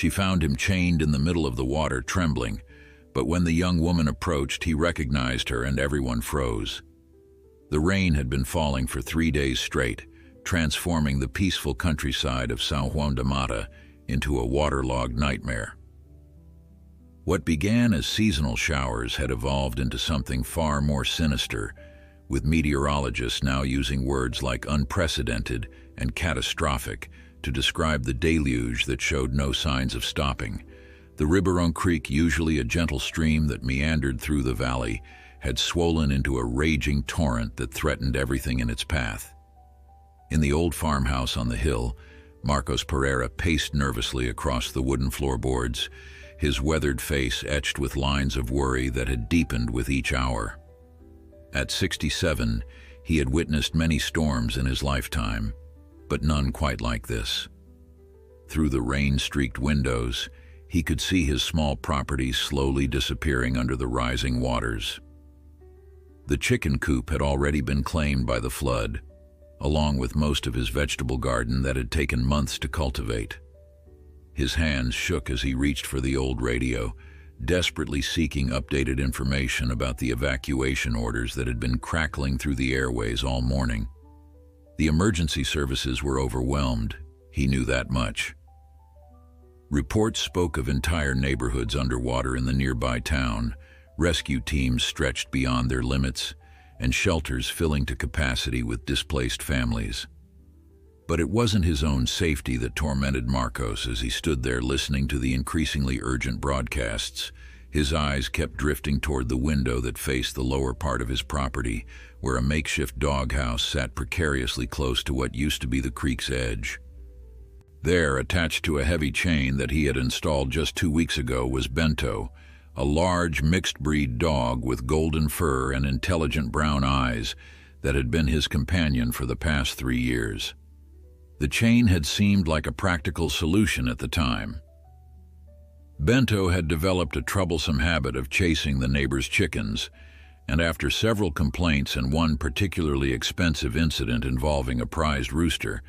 She found him chained in the middle of the water, trembling, but when the young woman approached, he recognized her and everyone froze. The rain had been falling for 3 days straight, transforming the peaceful countryside of San Juan de Mata into a waterlogged nightmare. What began as seasonal showers had evolved into something far more sinister, with meteorologists now using words like unprecedented and catastrophic to describe the deluge that showed no signs of stopping. The Riberon Creek, usually a gentle stream that meandered through the valley, had swollen into a raging torrent that threatened everything in its path. In the old farmhouse on the hill, Marcos Pereira paced nervously across the wooden floorboards, his weathered face etched with lines of worry that had deepened with each hour. At 67, he had witnessed many storms in his lifetime, but none quite like this. Through the rain-streaked windows, he could see his small property slowly disappearing under the rising waters. The chicken coop had already been claimed by the flood, along with most of his vegetable garden that had taken months to cultivate. His hands shook as he reached for the old radio, desperately seeking updated information about the evacuation orders that had been crackling through the airways all morning. The emergency services were overwhelmed, he knew that much. Reports spoke of entire neighborhoods underwater in the nearby town, rescue teams stretched beyond their limits, and shelters filling to capacity with displaced families. But it wasn't his own safety that tormented Marcos as he stood there listening to the increasingly urgent broadcasts. His eyes kept drifting toward the window that faced the lower part of his property, where a makeshift doghouse sat precariously close to what used to be the creek's edge. There, attached to a heavy chain that he had installed just 2 weeks ago, was Bento, a large mixed-breed dog with golden fur and intelligent brown eyes that had been his companion for the past 3 years. The chain had seemed like a practical solution at the time. Bento had developed a troublesome habit of chasing the neighbor's chickens, and after several complaints and one particularly expensive incident involving a prized rooster,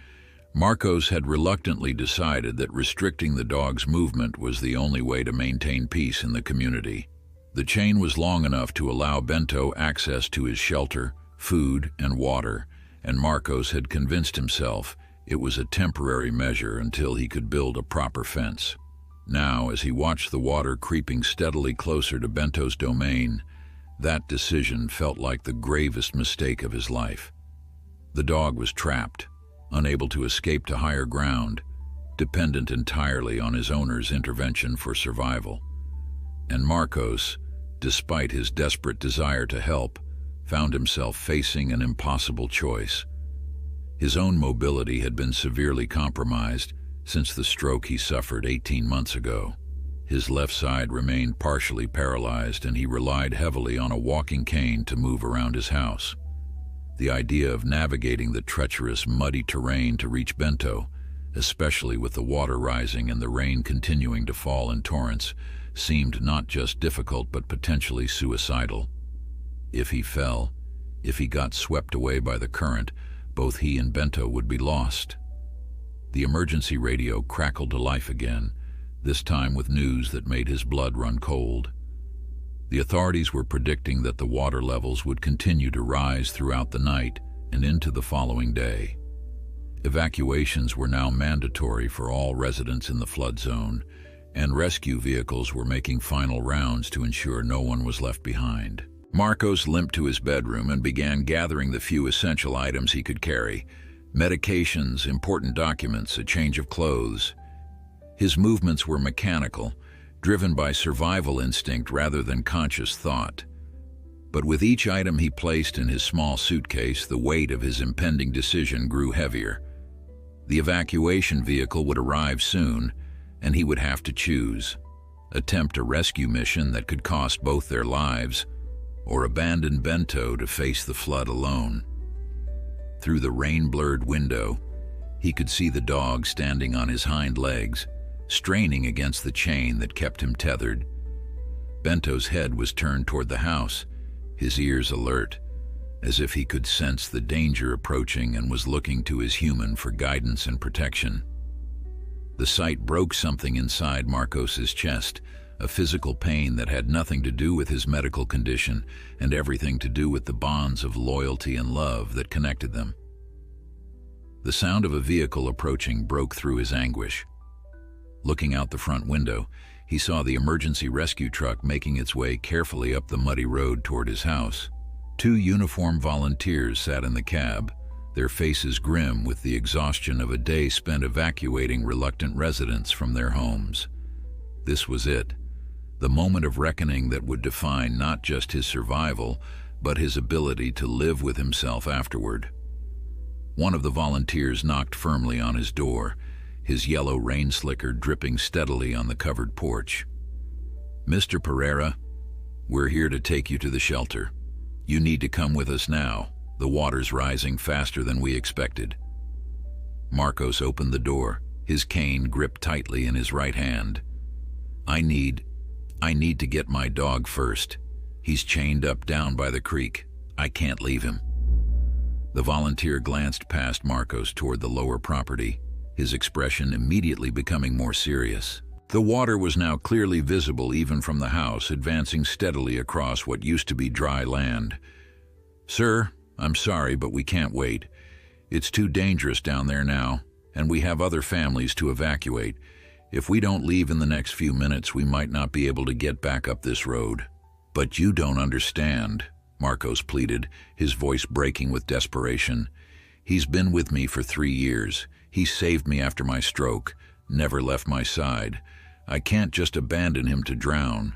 Marcos had reluctantly decided that restricting the dog's movement was the only way to maintain peace in the community. The chain was long enough to allow Bento access to his shelter, food, and water, and Marcos had convinced himself it was a temporary measure until he could build a proper fence. Now, as he watched the water creeping steadily closer to Bento's domain, that decision felt like the gravest mistake of his life. The dog was trapped, unable to escape to higher ground, dependent entirely on his owner's intervention for survival. And Marcos, despite his desperate desire to help, found himself facing an impossible choice. His own mobility had been severely compromised since the stroke he suffered 18 months ago. His left side remained partially paralyzed, and he relied heavily on a walking cane to move around his house. The idea of navigating the treacherous, muddy terrain to reach Bento, especially with the water rising and the rain continuing to fall in torrents, seemed not just difficult but potentially suicidal. If he fell, if he got swept away by the current, both he and Bento would be lost. The emergency radio crackled to life again, this time with news that made his blood run cold. The authorities were predicting that the water levels would continue to rise throughout the night and into the following day. Evacuations were now mandatory for all residents in the flood zone, and rescue vehicles were making final rounds to ensure no one was left behind. Marcos limped to his bedroom and began gathering the few essential items he could carry: medications, important documents, a change of clothes. His movements were mechanical, driven by survival instinct rather than conscious thought. But with each item he placed in his small suitcase, the weight of his impending decision grew heavier. The evacuation vehicle would arrive soon, and he would have to choose: attempt a rescue mission that could cost both their lives, or abandon Bento to face the flood alone. Through the rain-blurred window, he could see the dog standing on his hind legs, straining against the chain that kept him tethered. Bento's head was turned toward the house, his ears alert, as if he could sense the danger approaching and was looking to his human for guidance and protection. The sight broke something inside Marcos's chest, a physical pain that had nothing to do with his medical condition and everything to do with the bonds of loyalty and love that connected them. The sound of a vehicle approaching broke through his anguish. Looking out the front window, he saw the emergency rescue truck making its way carefully up the muddy road toward his house. 2 uniformed volunteers sat in the cab, their faces grim with the exhaustion of a day spent evacuating reluctant residents from their homes. This was it, the moment of reckoning that would define not just his survival, but his ability to live with himself afterward. One of the volunteers knocked firmly on his door, his yellow rain slicker dripping steadily on the covered porch. "Mr. Pereira, we're here to take you to the shelter. You need to come with us now. The water's rising faster than we expected." Marcos opened the door, his cane gripped tightly in his right hand. I need to get my dog first. He's chained up down by the creek. I can't leave him." The volunteer glanced past Marcos toward the lower property, his expression immediately becoming more serious. The water was now clearly visible even from the house, advancing steadily across what used to be dry land. "Sir, I'm sorry, but we can't wait. It's too dangerous down there now, and we have other families to evacuate. If we don't leave in the next few minutes, we might not be able to get back up this road." "But you don't understand," Marcos pleaded, his voice breaking with desperation. "He's been with me for 3 years. He saved me after my stroke, never left my side. I can't just abandon him to drown."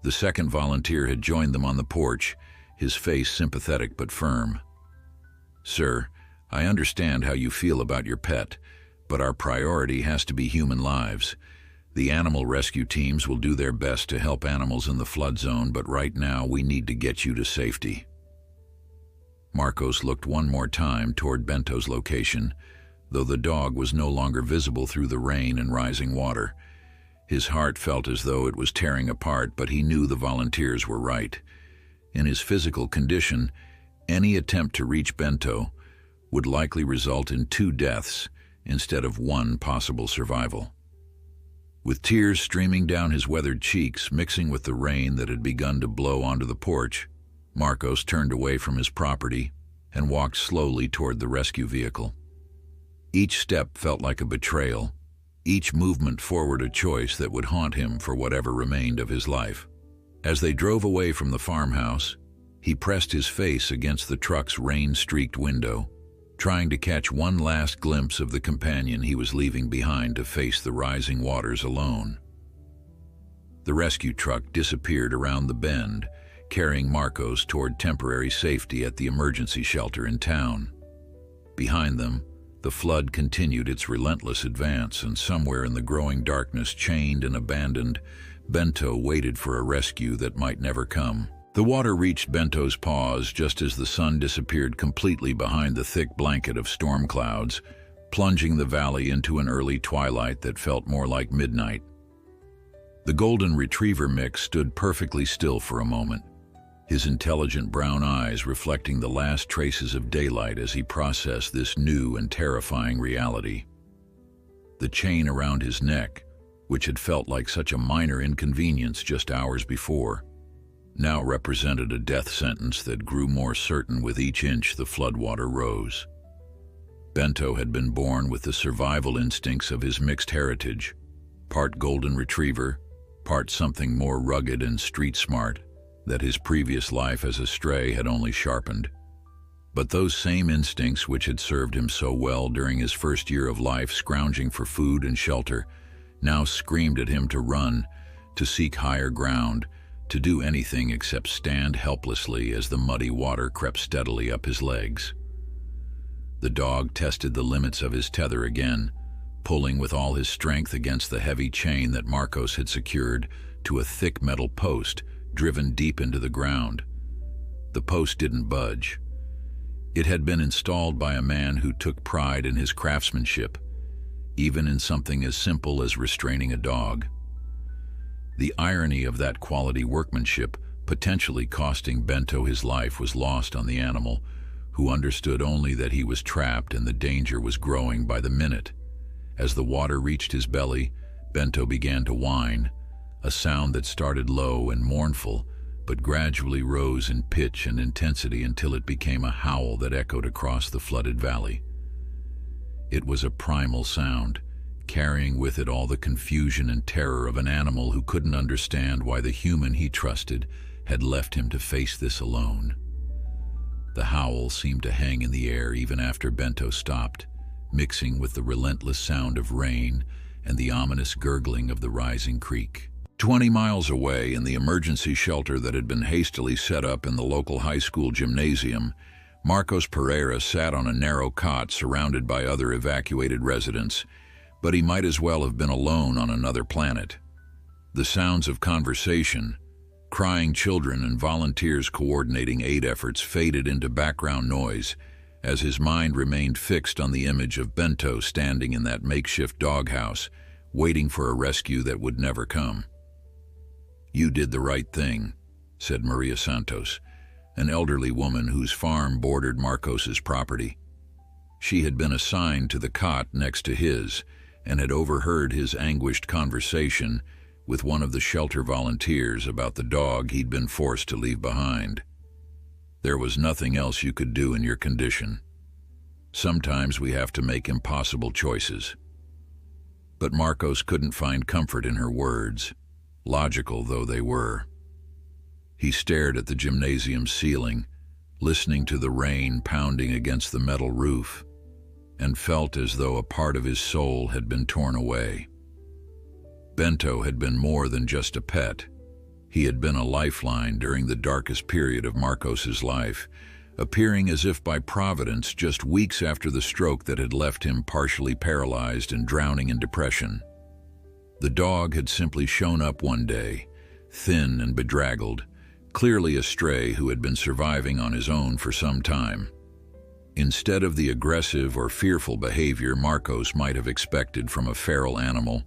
The second volunteer had joined them on the porch, his face sympathetic but firm. "Sir, I understand how you feel about your pet, but our priority has to be human lives. The animal rescue teams will do their best to help animals in the flood zone, but right now we need to get you to safety." Marcos looked one more time toward Bento's location, though the dog was no longer visible through the rain and rising water. His heart felt as though it was tearing apart, but he knew the volunteers were right. In his physical condition, any attempt to reach Bento would likely result in 2 deaths instead of 1 possible survival. With tears streaming down his weathered cheeks, mixing with the rain that had begun to blow onto the porch, Marcos turned away from his property and walked slowly toward the rescue vehicle. Each step felt like a betrayal, each movement forward a choice that would haunt him for whatever remained of his life. As they drove away from the farmhouse, he pressed his face against the truck's rain-streaked window, trying to catch one last glimpse of the companion he was leaving behind to face the rising waters alone. The rescue truck disappeared around the bend, carrying Marcos toward temporary safety at the emergency shelter in town. Behind them, the flood continued its relentless advance, and somewhere in the growing darkness, chained and abandoned, Bento waited for a rescue that might never come. The water reached Bento's paws just as the sun disappeared completely behind the thick blanket of storm clouds, plunging the valley into an early twilight that felt more like midnight. The golden retriever mix stood perfectly still for a moment, his intelligent brown eyes reflecting the last traces of daylight as he processed this new and terrifying reality. The chain around his neck, which had felt like such a minor inconvenience just hours before, now represented a death sentence that grew more certain with each inch the floodwater rose. Bento had been born with the survival instincts of his mixed heritage, part golden retriever, part something more rugged and street-smart that his previous life as a stray had only sharpened. But those same instincts which had served him so well during his first year of life scrounging for food and shelter now screamed at him to run, to seek higher ground, to do anything except stand helplessly as the muddy water crept steadily up his legs. The dog tested the limits of his tether again, pulling with all his strength against the heavy chain that Marcos had secured to a thick metal post driven deep into the ground. The post didn't budge. It had been installed by a man who took pride in his craftsmanship, even in something as simple as restraining a dog. The irony of that quality workmanship potentially costing Bento his life was lost on the animal, who understood only that he was trapped and the danger was growing by the minute. As the water reached his belly, Bento began to whine, a sound that started low and mournful, but gradually rose in pitch and intensity until it became a howl that echoed across the flooded valley. It was a primal sound, carrying with it all the confusion and terror of an animal who couldn't understand why the human he trusted had left him to face this alone. The howl seemed to hang in the air even after Bento stopped, mixing with the relentless sound of rain and the ominous gurgling of the rising creek. 20 miles away, in the emergency shelter that had been hastily set up in the local high school gymnasium, Marcos Pereira sat on a narrow cot surrounded by other evacuated residents, but he might as well have been alone on another planet. The sounds of conversation, crying children and volunteers coordinating aid efforts faded into background noise as his mind remained fixed on the image of Bento standing in that makeshift doghouse, waiting for a rescue that would never come. "You did the right thing," said Maria Santos, an elderly woman whose farm bordered Marcos's property. She had been assigned to the cot next to his and had overheard his anguished conversation with one of the shelter volunteers about the dog he'd been forced to leave behind. "There was nothing else you could do in your condition. Sometimes we have to make impossible choices." But Marcos couldn't find comfort in her words, logical though they were. He stared at the gymnasium's ceiling, listening to the rain pounding against the metal roof, and felt as though a part of his soul had been torn away. Bento had been more than just a pet. He had been a lifeline during the darkest period of Marcos's life, appearing as if by providence just weeks after the stroke that had left him partially paralyzed and drowning in depression. The dog had simply shown up one day, thin and bedraggled, clearly a stray who had been surviving on his own for some time. Instead of the aggressive or fearful behavior Marcos might have expected from a feral animal,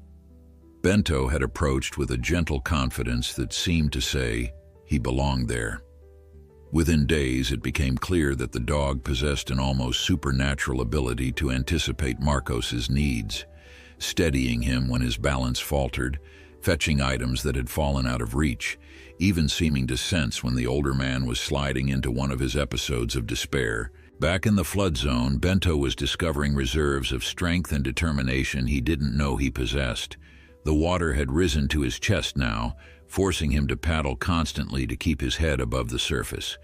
Bento had approached with a gentle confidence that seemed to say he belonged there. Within days, it became clear that the dog possessed an almost supernatural ability to anticipate Marcos's needs, steadying him when his balance faltered, fetching items that had fallen out of reach, even seeming to sense when the older man was sliding into one of his episodes of despair. Back in the flood zone, Bento was discovering reserves of strength and determination he didn't know he possessed. The water had risen to his chest now, forcing him to paddle constantly to keep his head above the surface.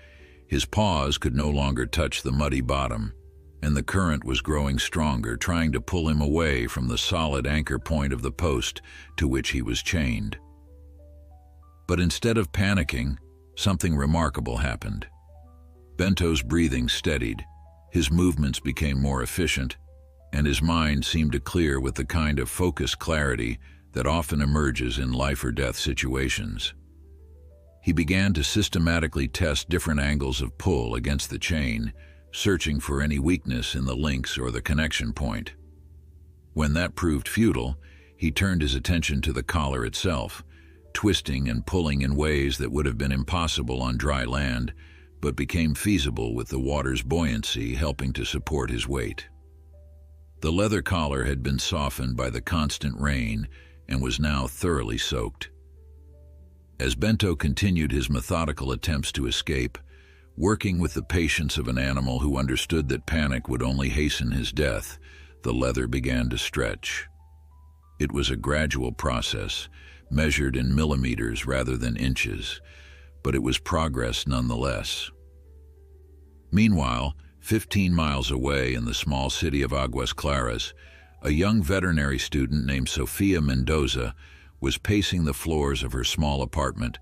His paws could no longer touch the muddy bottom, and the current was growing stronger, trying to pull him away from the solid anchor point of the post to which he was chained. But instead of panicking, something remarkable happened. Bento's breathing steadied, his movements became more efficient, and his mind seemed to clear with the kind of focused clarity that often emerges in life-or-death situations. He began to systematically test different angles of pull against the chain, searching for any weakness in the links or the connection point. When that proved futile, he turned his attention to the collar itself, twisting and pulling in ways that would have been impossible on dry land, but became feasible with the water's buoyancy helping to support his weight. The leather collar had been softened by the constant rain and was now thoroughly soaked. As Bento continued his methodical attempts to escape, working with the patience of an animal who understood that panic would only hasten his death, the leather began to stretch. It was a gradual process, measured in millimeters rather than inches, but it was progress nonetheless. Meanwhile, 15 miles away in the small city of Aguas Claras, a young veterinary student named Sofia Mendoza was pacing the floors of her small apartment,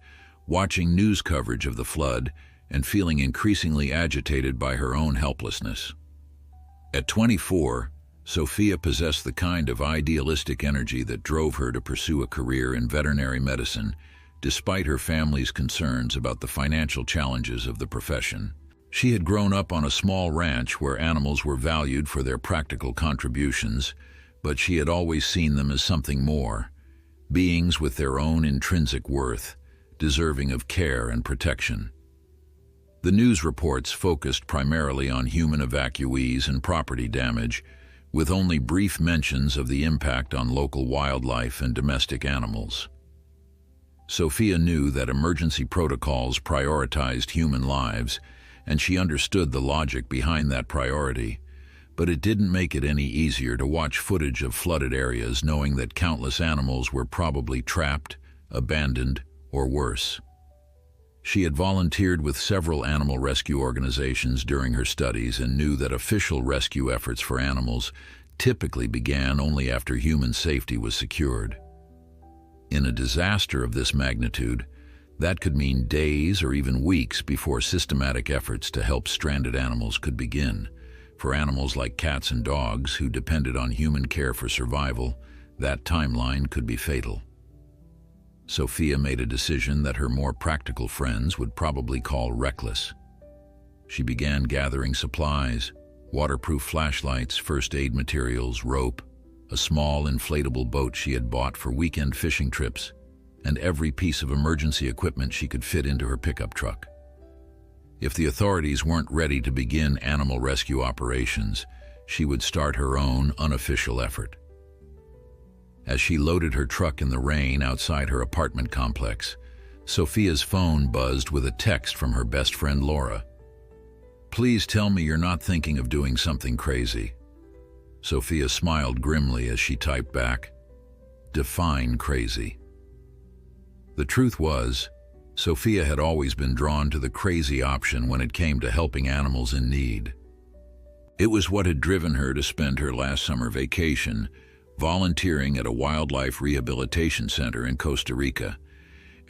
watching news coverage of the flood and feeling increasingly agitated by her own helplessness. At 24, Sofia possessed the kind of idealistic energy that drove her to pursue a career in veterinary medicine, despite her family's concerns about the financial challenges of the profession. She had grown up on a small ranch where animals were valued for their practical contributions, but she had always seen them as something more, beings with their own intrinsic worth, deserving of care and protection. The news reports focused primarily on human evacuees and property damage, with only brief mentions of the impact on local wildlife and domestic animals. Sophia knew that emergency protocols prioritized human lives, and she understood the logic behind that priority, but it didn't make it any easier to watch footage of flooded areas knowing that countless animals were probably trapped, abandoned, or worse. She had volunteered with several animal rescue organizations during her studies and knew that official rescue efforts for animals typically began only after human safety was secured. In a disaster of this magnitude, that could mean days or even weeks before systematic efforts to help stranded animals could begin. For animals like cats and dogs who depended on human care for survival, that timeline could be fatal. Sophia made a decision that her more practical friends would probably call reckless. She began gathering supplies: waterproof flashlights, first aid materials, rope, a small inflatable boat she had bought for weekend fishing trips, and every piece of emergency equipment she could fit into her pickup truck. If the authorities weren't ready to begin animal rescue operations, she would start her own unofficial effort. As she loaded her truck in the rain outside her apartment complex, Sophia's phone buzzed with a text from her best friend Laura. "Please tell me you're not thinking of doing something crazy." Sophia smiled grimly as she typed back, "Define crazy." The truth was, Sophia had always been drawn to the crazy option when it came to helping animals in need. It was what had driven her to spend her last summer vacation volunteering at a wildlife rehabilitation center in Costa Rica,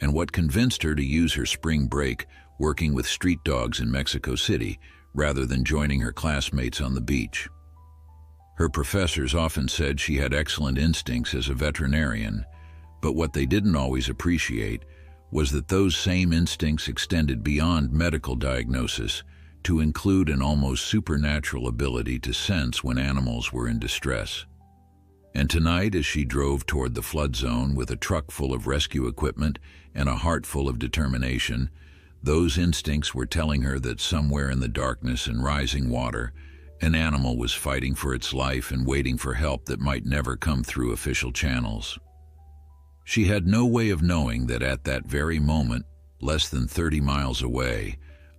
and what convinced her to use her spring break working with street dogs in Mexico City rather than joining her classmates on the beach. Her professors often said she had excellent instincts as a veterinarian, but what they didn't always appreciate was that those same instincts extended beyond medical diagnosis to include an almost supernatural ability to sense when animals were in distress. And tonight, as she drove toward the flood zone with a truck full of rescue equipment and a heart full of determination, those instincts were telling her that somewhere in the darkness and rising water, an animal was fighting for its life and waiting for help that might never come through official channels. She had no way of knowing that at that very moment, less than 30 miles away,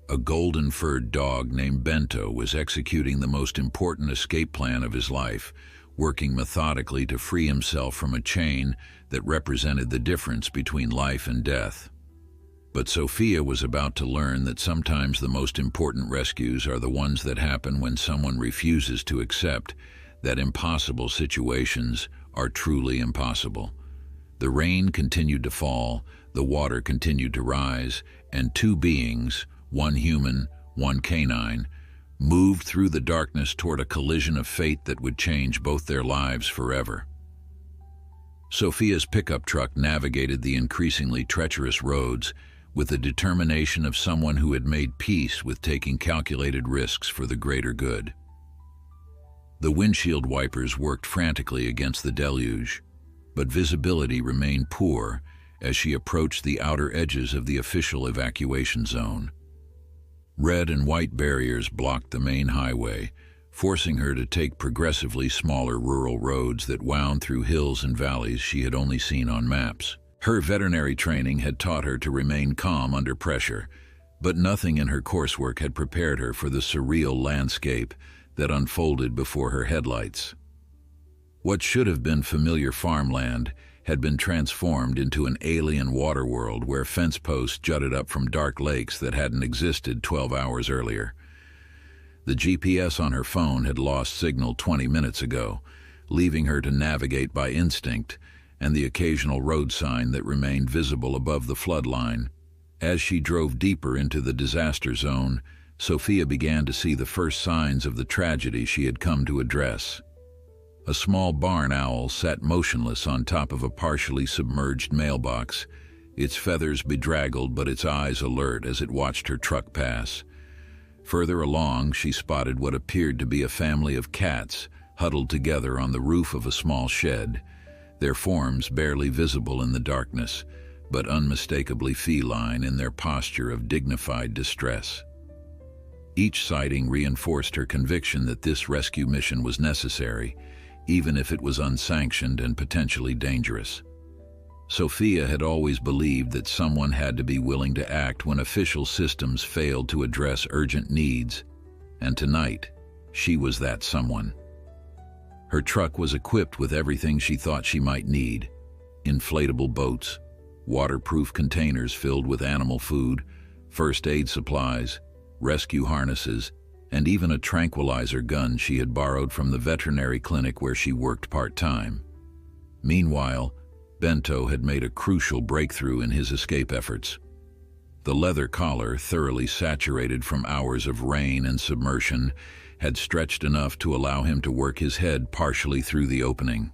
a golden-furred dog named Bento was executing the most important escape plan of his life, working methodically to free himself from a chain that represented the difference between life and death. But Sophia was about to learn that sometimes the most important rescues are the ones that happen when someone refuses to accept that impossible situations are truly impossible. The rain continued to fall, the water continued to rise, and two beings, one human, one canine, moved through the darkness toward a collision of fate that would change both their lives forever. Sophia's pickup truck navigated the increasingly treacherous roads with the determination of someone who had made peace with taking calculated risks for the greater good. The windshield wipers worked frantically against the deluge, but visibility remained poor as she approached the outer edges of the official evacuation zone. Red and white barriers blocked the main highway, forcing her to take progressively smaller rural roads that wound through hills and valleys she had only seen on maps. Her veterinary training had taught her to remain calm under pressure, but nothing in her coursework had prepared her for the surreal landscape that unfolded before her headlights. What should have been familiar farmland had been transformed into an alien water world where fence posts jutted up from dark lakes that hadn't existed 12 hours earlier. The GPS on her phone had lost signal 20 minutes ago, leaving her to navigate by instinct and the occasional road sign that remained visible above the flood line. As she drove deeper into the disaster zone, Sophia began to see the first signs of the tragedy she had come to address. A small barn owl sat motionless on top of a partially submerged mailbox, its feathers bedraggled but its eyes alert as it watched her truck pass. Further along, she spotted what appeared to be a family of cats huddled together on the roof of a small shed, their forms barely visible in the darkness, but unmistakably feline in their posture of dignified distress. Each sighting reinforced her conviction that this rescue mission was necessary, even if it was unsanctioned and potentially dangerous. Sophia had always believed that someone had to be willing to act when official systems failed to address urgent needs, and tonight, she was that someone. Her truck was equipped with everything she thought she might need: inflatable boats, waterproof containers filled with animal food, first aid supplies, rescue harnesses, and even a tranquilizer gun she had borrowed from the veterinary clinic where she worked part-time. Meanwhile, Bento had made a crucial breakthrough in his escape efforts. The leather collar, thoroughly saturated from hours of rain and submersion, had stretched enough to allow him to work his head partially through the opening.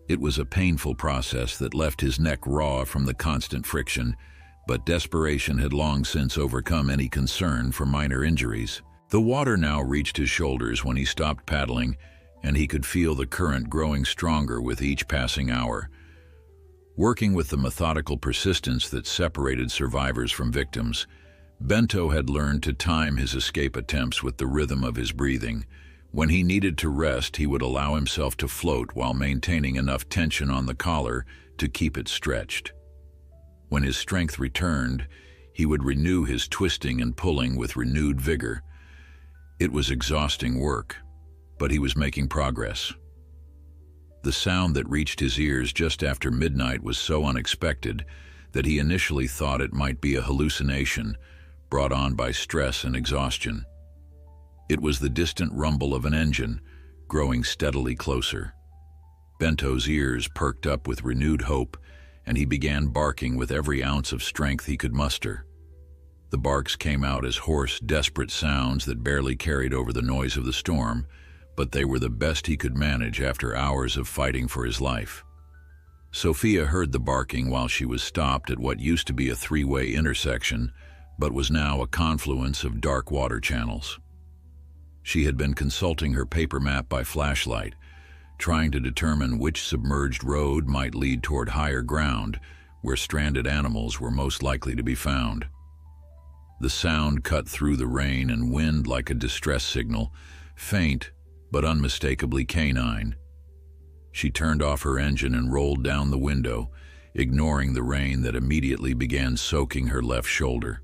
It was a painful process that left his neck raw from the constant friction, but desperation had long since overcome any concern for minor injuries. The water now reached his shoulders when he stopped paddling, and he could feel the current growing stronger with each passing hour. Working with the methodical persistence that separated survivors from victims, Bento had learned to time his escape attempts with the rhythm of his breathing. When he needed to rest, he would allow himself to float while maintaining enough tension on the collar to keep it stretched. When his strength returned, he would renew his twisting and pulling with renewed vigor. It was exhausting work, but he was making progress. The sound that reached his ears just after midnight was so unexpected that he initially thought it might be a hallucination brought on by stress and exhaustion. It was the distant rumble of an engine, growing steadily closer. Bento's ears perked up with renewed hope, and he began barking with every ounce of strength he could muster. The barks came out as hoarse, desperate sounds that barely carried over the noise of the storm, but they were the best he could manage after hours of fighting for his life. Sophia heard the barking while she was stopped at what used to be a three-way intersection, but was now a confluence of dark water channels. She had been consulting her paper map by flashlight, trying to determine which submerged road might lead toward higher ground, where stranded animals were most likely to be found. The sound cut through the rain and wind like a distress signal, faint but unmistakably canine. She turned off her engine and rolled down the window, ignoring the rain that immediately began soaking her left shoulder.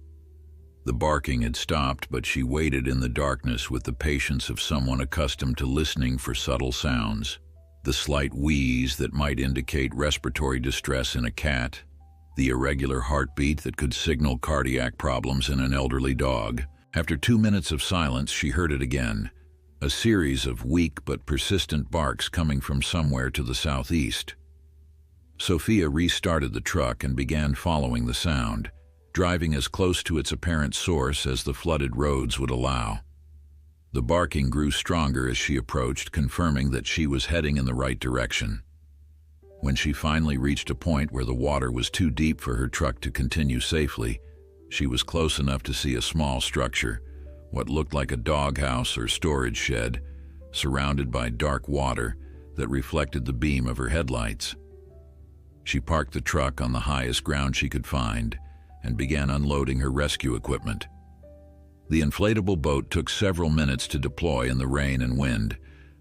The barking had stopped, but she waited in the darkness with the patience of someone accustomed to listening for subtle sounds. The slight wheeze that might indicate respiratory distress in a cat, the irregular heartbeat that could signal cardiac problems in an elderly dog. After 2 minutes of silence, she heard it again, a series of weak but persistent barks coming from somewhere to the southeast. Sophia restarted the truck and began following the sound, driving as close to its apparent source as the flooded roads would allow. The barking grew stronger as she approached, confirming that she was heading in the right direction. When she finally reached a point where the water was too deep for her truck to continue safely, she was close enough to see a small structure, what looked like a doghouse or storage shed, surrounded by dark water that reflected the beam of her headlights. She parked the truck on the highest ground she could find and began unloading her rescue equipment. The inflatable boat took several minutes to deploy in the rain and wind,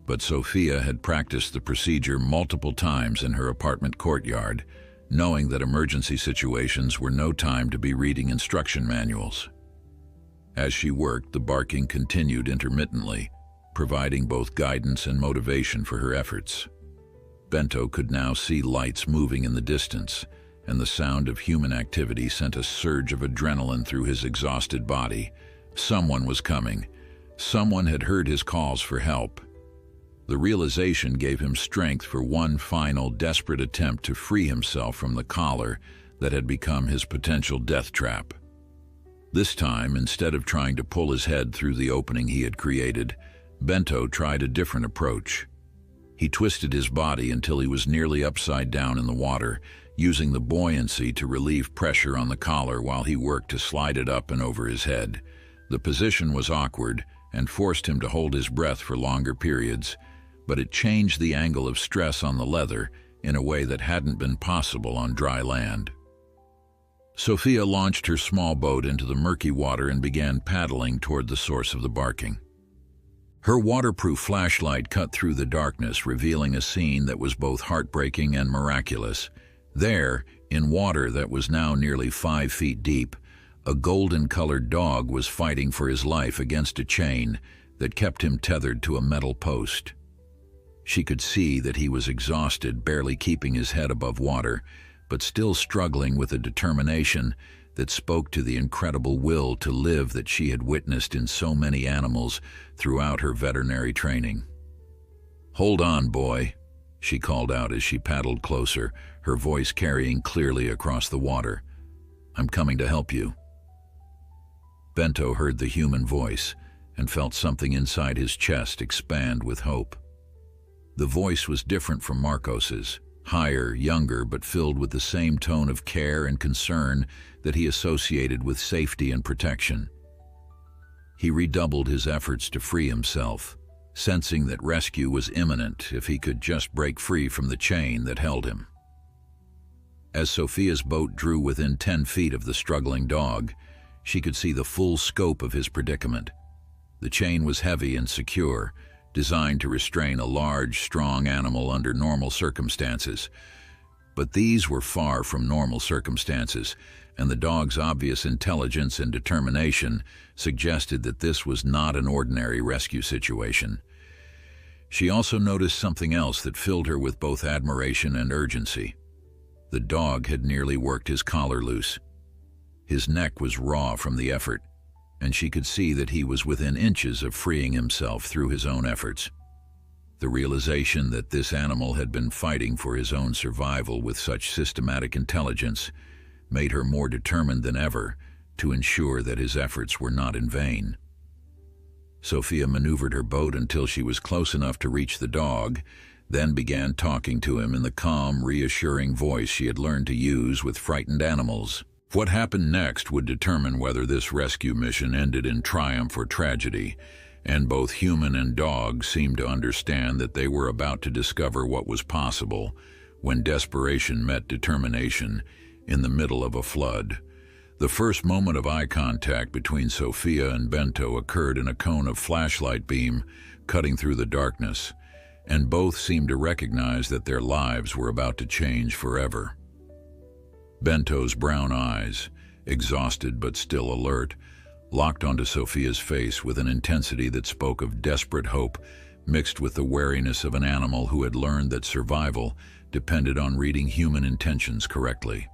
but Sophia had practiced the procedure multiple times in her apartment courtyard, knowing that emergency situations were no time to be reading instruction manuals. As she worked, the barking continued intermittently, providing both guidance and motivation for her efforts. Bento could now see lights moving in the distance, and the sound of human activity sent a surge of adrenaline through his exhausted body. Someone was coming. Someone had heard his calls for help. The realization gave him strength for one final, desperate attempt to free himself from the collar that had become his potential death trap. This time, instead of trying to pull his head through the opening he had created, Bento tried a different approach. He twisted his body until he was nearly upside down in the water, using the buoyancy to relieve pressure on the collar while he worked to slide it up and over his head. The position was awkward and forced him to hold his breath for longer periods, but it changed the angle of stress on the leather in a way that hadn't been possible on dry land. Sophia launched her small boat into the murky water and began paddling toward the source of the barking. Her waterproof flashlight cut through the darkness, revealing a scene that was both heartbreaking and miraculous. There, in water that was now nearly 5 feet deep, a golden-colored dog was fighting for his life against a chain that kept him tethered to a metal post. She could see that he was exhausted, barely keeping his head above water, but still struggling with a determination that spoke to the incredible will to live that she had witnessed in so many animals throughout her veterinary training. "Hold on, boy," she called out as she paddled closer, her voice carrying clearly across the water. "I'm coming to help you." Bento heard the human voice and felt something inside his chest expand with hope. The voice was different from Marcos's, higher, younger, but filled with the same tone of care and concern that he associated with safety and protection. He redoubled his efforts to free himself, sensing that rescue was imminent if he could just break free from the chain that held him. As Sophia's boat drew within 10 feet of the struggling dog, she could see the full scope of his predicament. The chain was heavy and secure, designed to restrain a large, strong animal under normal circumstances. But these were far from normal circumstances, and the dog's obvious intelligence and determination suggested that this was not an ordinary rescue situation. She also noticed something else that filled her with both admiration and urgency. The dog had nearly worked his collar loose. His neck was raw from the effort, and she could see that he was within inches of freeing himself through his own efforts. The realization that this animal had been fighting for his own survival with such systematic intelligence made her more determined than ever to ensure that his efforts were not in vain. Sophia maneuvered her boat until she was close enough to reach the dog, then began talking to him in the calm, reassuring voice she had learned to use with frightened animals. What happened next would determine whether this rescue mission ended in triumph or tragedy, and both human and dog seemed to understand that they were about to discover what was possible when desperation met determination in the middle of a flood. The first moment of eye contact between Sophia and Bento occurred in a cone of flashlight beam cutting through the darkness, and both seemed to recognize that their lives were about to change forever. Bento's brown eyes, exhausted but still alert, locked onto Sophia's face with an intensity that spoke of desperate hope mixed with the wariness of an animal who had learned that survival depended on reading human intentions correctly.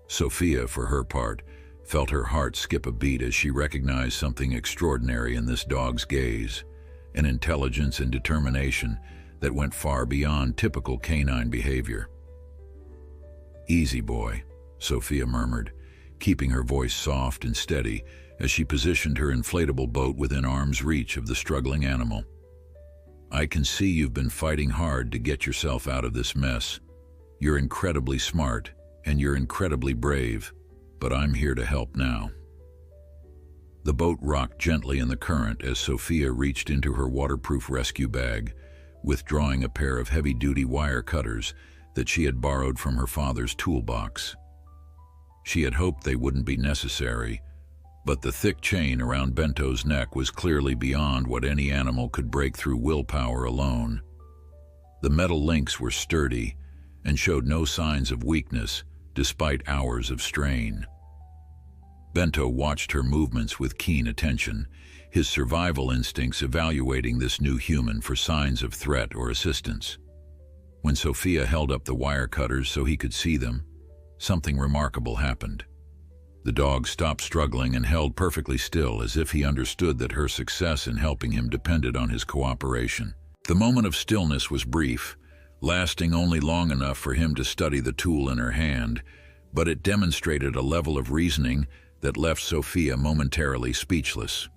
Sophia, for her part, felt her heart skip a beat as she recognized something extraordinary in this dog's gaze, an intelligence and determination that went far beyond typical canine behavior. "Easy, boy," Sophia murmured, keeping her voice soft and steady as she positioned her inflatable boat within arm's reach of the struggling animal. "I can see you've been fighting hard to get yourself out of this mess. You're incredibly smart, and you're incredibly brave, but I'm here to help now." The boat rocked gently in the current as Sophia reached into her waterproof rescue bag, withdrawing a pair of heavy-duty wire cutters that she had borrowed from her father's toolbox. She had hoped they wouldn't be necessary, but the thick chain around Bento's neck was clearly beyond what any animal could break through willpower alone. The metal links were sturdy and showed no signs of weakness despite hours of strain. Bento watched her movements with keen attention, his survival instincts evaluating this new human for signs of threat or assistance. When Sophia held up the wire cutters so he could see them, something remarkable happened. The dog stopped struggling and held perfectly still, as if he understood that her success in helping him depended on his cooperation. The moment of stillness was brief, lasting only long enough for him to study the tool in her hand, but it demonstrated a level of reasoning that left Sophia momentarily speechless.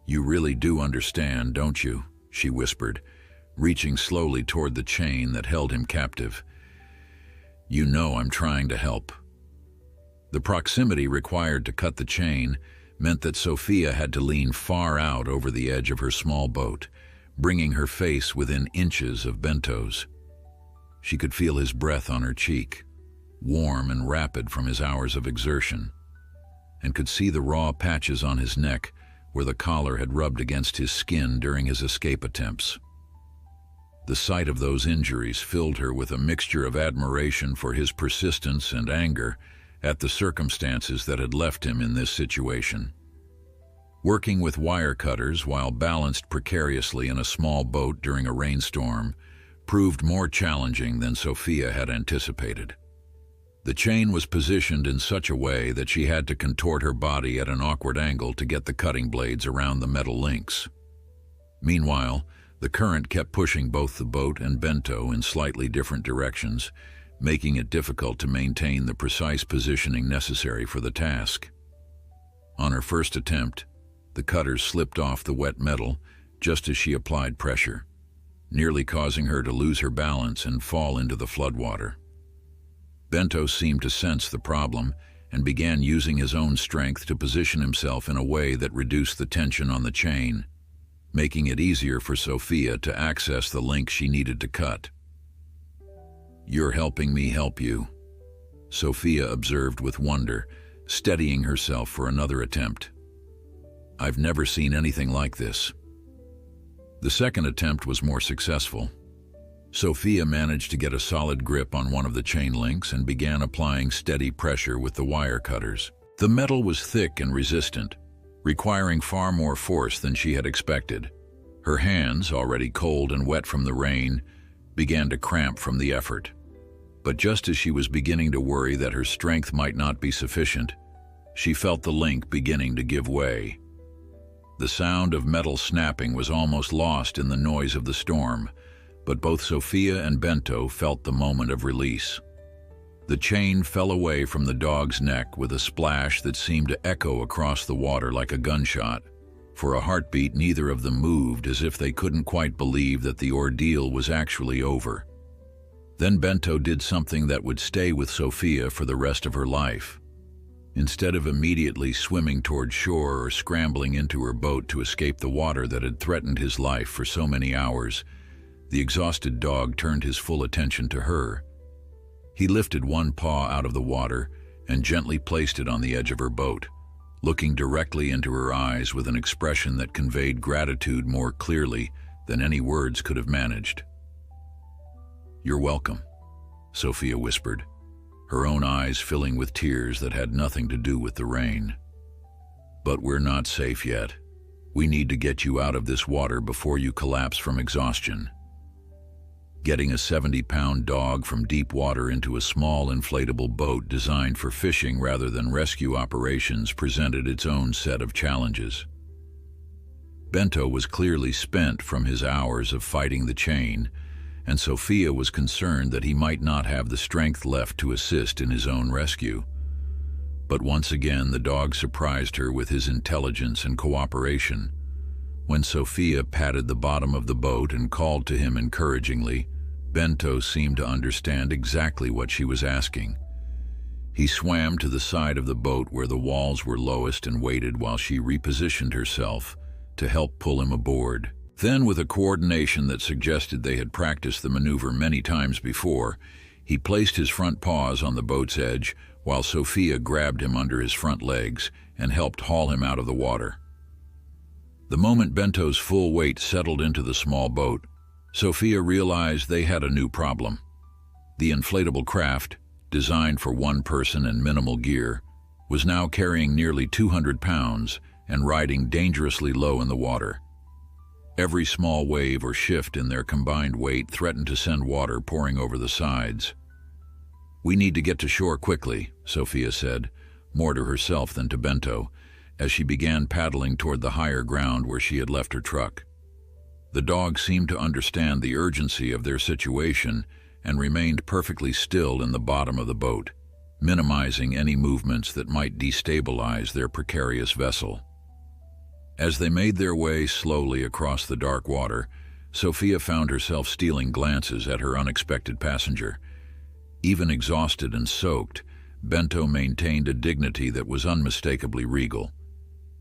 "You really do understand, don't you?" she whispered, reaching slowly toward the chain that held him captive. "You know I'm trying to help." The proximity required to cut the chain meant that Sophia had to lean far out over the edge of her small boat, bringing her face within inches of Bento's. She could feel his breath on her cheek, warm and rapid from his hours of exertion, and could see the raw patches on his neck where the collar had rubbed against his skin during his escape attempts. The sight of those injuries filled her with a mixture of admiration for his persistence and anger at the circumstances that had left him in this situation. Working with wire cutters while balanced precariously in a small boat during a rainstorm proved more challenging than Sophia had anticipated. The chain was positioned in such a way that she had to contort her body at an awkward angle to get the cutting blades around the metal links. Meanwhile, the current kept pushing both the boat and Bento in slightly different directions, making it difficult to maintain the precise positioning necessary for the task. On her first attempt, the cutters slipped off the wet metal just as she applied pressure, nearly causing her to lose her balance and fall into the floodwater. Bento seemed to sense the problem and began using his own strength to position himself in a way that reduced the tension on the chain, making it easier for Sophia to access the link she needed to cut. "You're helping me help you," Sophia observed with wonder, steadying herself for another attempt. "I've never seen anything like this." The second attempt was more successful. Sophia managed to get a solid grip on one of the chain links and began applying steady pressure with the wire cutters. The metal was thick and resistant, requiring far more force than she had expected. Her hands, already cold and wet from the rain, began to cramp from the effort. But just as she was beginning to worry that her strength might not be sufficient, she felt the link beginning to give way. The sound of metal snapping was almost lost in the noise of the storm, but both Sophia and Bento felt the moment of release. The chain fell away from the dog's neck with a splash that seemed to echo across the water like a gunshot. For a heartbeat, neither of them moved, as if they couldn't quite believe that the ordeal was actually over. Then Bento did something that would stay with Sophia for the rest of her life. Instead of immediately swimming toward shore or scrambling into her boat to escape the water that had threatened his life for so many hours, the exhausted dog turned his full attention to her. He lifted one paw out of the water and gently placed it on the edge of her boat, looking directly into her eyes with an expression that conveyed gratitude more clearly than any words could have managed. "You're welcome," Sophia whispered, her own eyes filling with tears that had nothing to do with the rain. "But we're not safe yet. We need to get you out of this water before you collapse from exhaustion." Getting a 70-pound dog from deep water into a small inflatable boat designed for fishing rather than rescue operations presented its own set of challenges. Bento was clearly spent from his hours of fighting the chain, and Sophia was concerned that he might not have the strength left to assist in his own rescue. But once again, the dog surprised her with his intelligence and cooperation. When Sophia patted the bottom of the boat and called to him encouragingly, Bento seemed to understand exactly what she was asking. He swam to the side of the boat where the walls were lowest and waited while she repositioned herself to help pull him aboard. Then, with a coordination that suggested they had practiced the maneuver many times before, he placed his front paws on the boat's edge while Sophia grabbed him under his front legs and helped haul him out of the water. The moment Bento's full weight settled into the small boat, Sophia realized they had a new problem. The inflatable craft, designed for one person and minimal gear, was now carrying nearly 200 pounds and riding dangerously low in the water. Every small wave or shift in their combined weight threatened to send water pouring over the sides. "We need to get to shore quickly," Sophia said, more to herself than to Bento, as she began paddling toward the higher ground where she had left her truck. The dog seemed to understand the urgency of their situation and remained perfectly still in the bottom of the boat, minimizing any movements that might destabilize their precarious vessel. As they made their way slowly across the dark water, Sophia found herself stealing glances at her unexpected passenger. Even exhausted and soaked, Bento maintained a dignity that was unmistakably regal.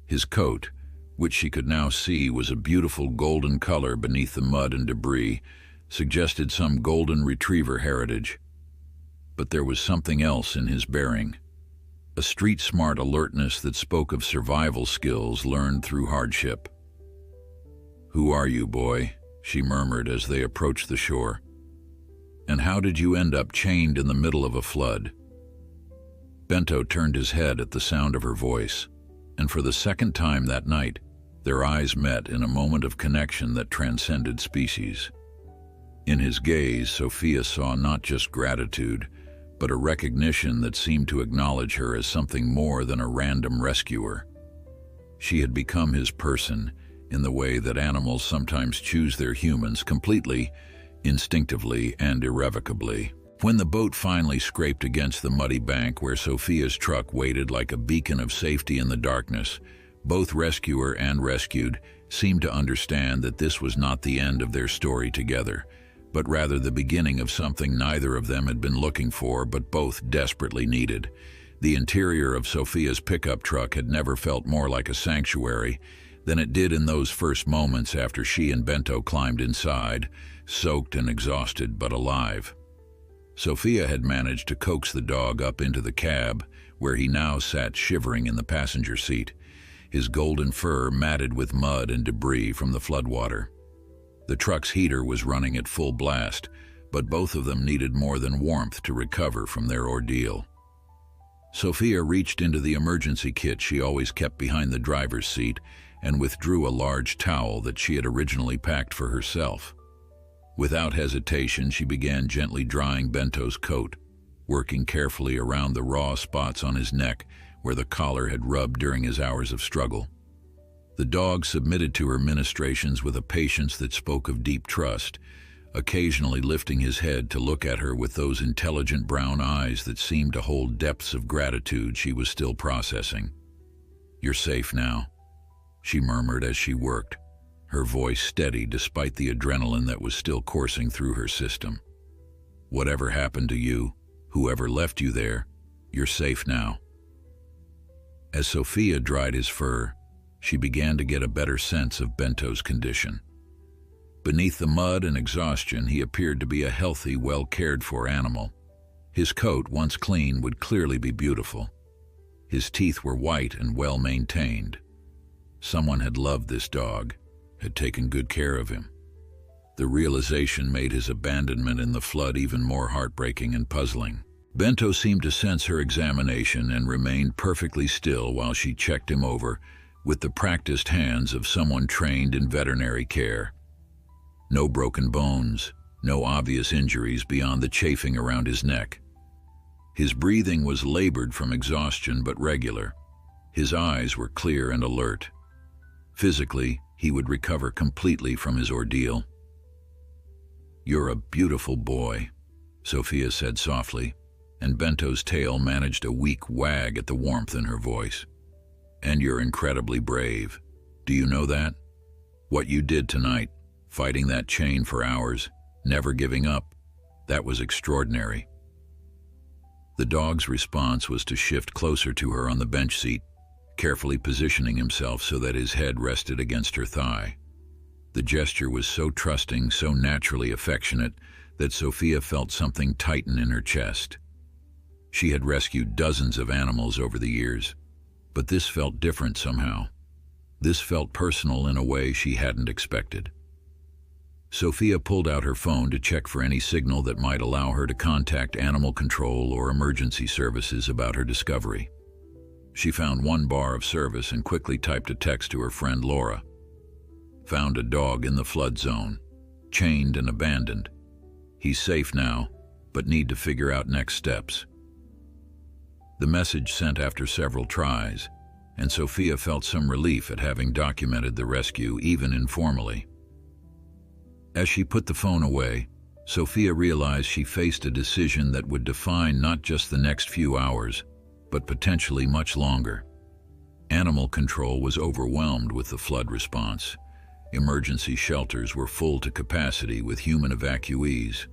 His coat, which she could now see was a beautiful golden color beneath the mud and debris, suggested some golden retriever heritage. but there was something else in his bearing. A street-smart alertness that spoke of survival skills learned through hardship. "Who are you, boy?" she murmured as they approached the shore. "And how did you end up chained in the middle of a flood?" Bento turned his head at the sound of her voice, and for the second time that night, their eyes met in a moment of connection that transcended species. In his gaze, Sophia saw not just gratitude, but a recognition that seemed to acknowledge her as something more than a random rescuer. She had become his person in the way that animals sometimes choose their humans completely, instinctively, and irrevocably. When the boat finally scraped against the muddy bank where Sophia's truck waited like a beacon of safety in the darkness, both rescuer and rescued seemed to understand that this was not the end of their story together, but rather the beginning of something neither of them had been looking for but both desperately needed. The interior of Sophia's pickup truck had never felt more like a sanctuary than it did in those first moments after she and Bento climbed inside, soaked and exhausted but alive. Sophia had managed to coax the dog up into the cab, where he now sat shivering in the passenger seat, his golden fur matted with mud and debris from the floodwater. The truck's heater was running at full blast, but both of them needed more than warmth to recover from their ordeal. Sophia reached into the emergency kit she always kept behind the driver's seat and withdrew a large towel that she had originally packed for herself. Without hesitation, she began gently drying Bento's coat, working carefully around the raw spots on his neck where the collar had rubbed during his hours of struggle. The dog submitted to her ministrations with a patience that spoke of deep trust, occasionally lifting his head to look at her with those intelligent brown eyes that seemed to hold depths of gratitude she was still processing. "You're safe now," she murmured as she worked, her voice steady despite the adrenaline that was still coursing through her system. "Whatever happened to you, whoever left you there, you're safe now." As Sophia dried his fur, she began to get a better sense of Bento's condition. Beneath the mud and exhaustion, he appeared to be a healthy, well-cared-for animal. His coat, once clean, would clearly be beautiful. His teeth were white and well-maintained. Someone had loved this dog, had taken good care of him. The realization made his abandonment in the flood even more heartbreaking and puzzling. Bento seemed to sense her examination and remained perfectly still while she checked him over with the practiced hands of someone trained in veterinary care. No broken bones, no obvious injuries beyond the chafing around his neck. His breathing was labored from exhaustion but regular. His eyes were clear and alert. Physically, he would recover completely from his ordeal. "You're a beautiful boy," Sophia said softly, and Bento's tail managed a weak wag at the warmth in her voice. "And you're incredibly brave. Do you know that? What you did tonight, fighting that chain for hours, never giving up, that was extraordinary." The dog's response was to shift closer to her on the bench seat, carefully positioning himself so that his head rested against her thigh. The gesture was so trusting, so naturally affectionate, that Sophia felt something tighten in her chest. She had rescued dozens of animals over the years, but this felt different somehow. This felt personal in a way she hadn't expected. Sophia pulled out her phone to check for any signal that might allow her to contact animal control or emergency services about her discovery. She found one bar of service and quickly typed a text to her friend Laura. "Found a dog in the flood zone, chained and abandoned. He's safe now, but need to figure out next steps." The message sent after several tries, and Sophia felt some relief at having documented the rescue even informally. As she put the phone away, Sophia realized she faced a decision that would define not just the next few hours, but potentially much longer. Animal control was overwhelmed with the flood response. Emergency shelters were full to capacity with human evacuees.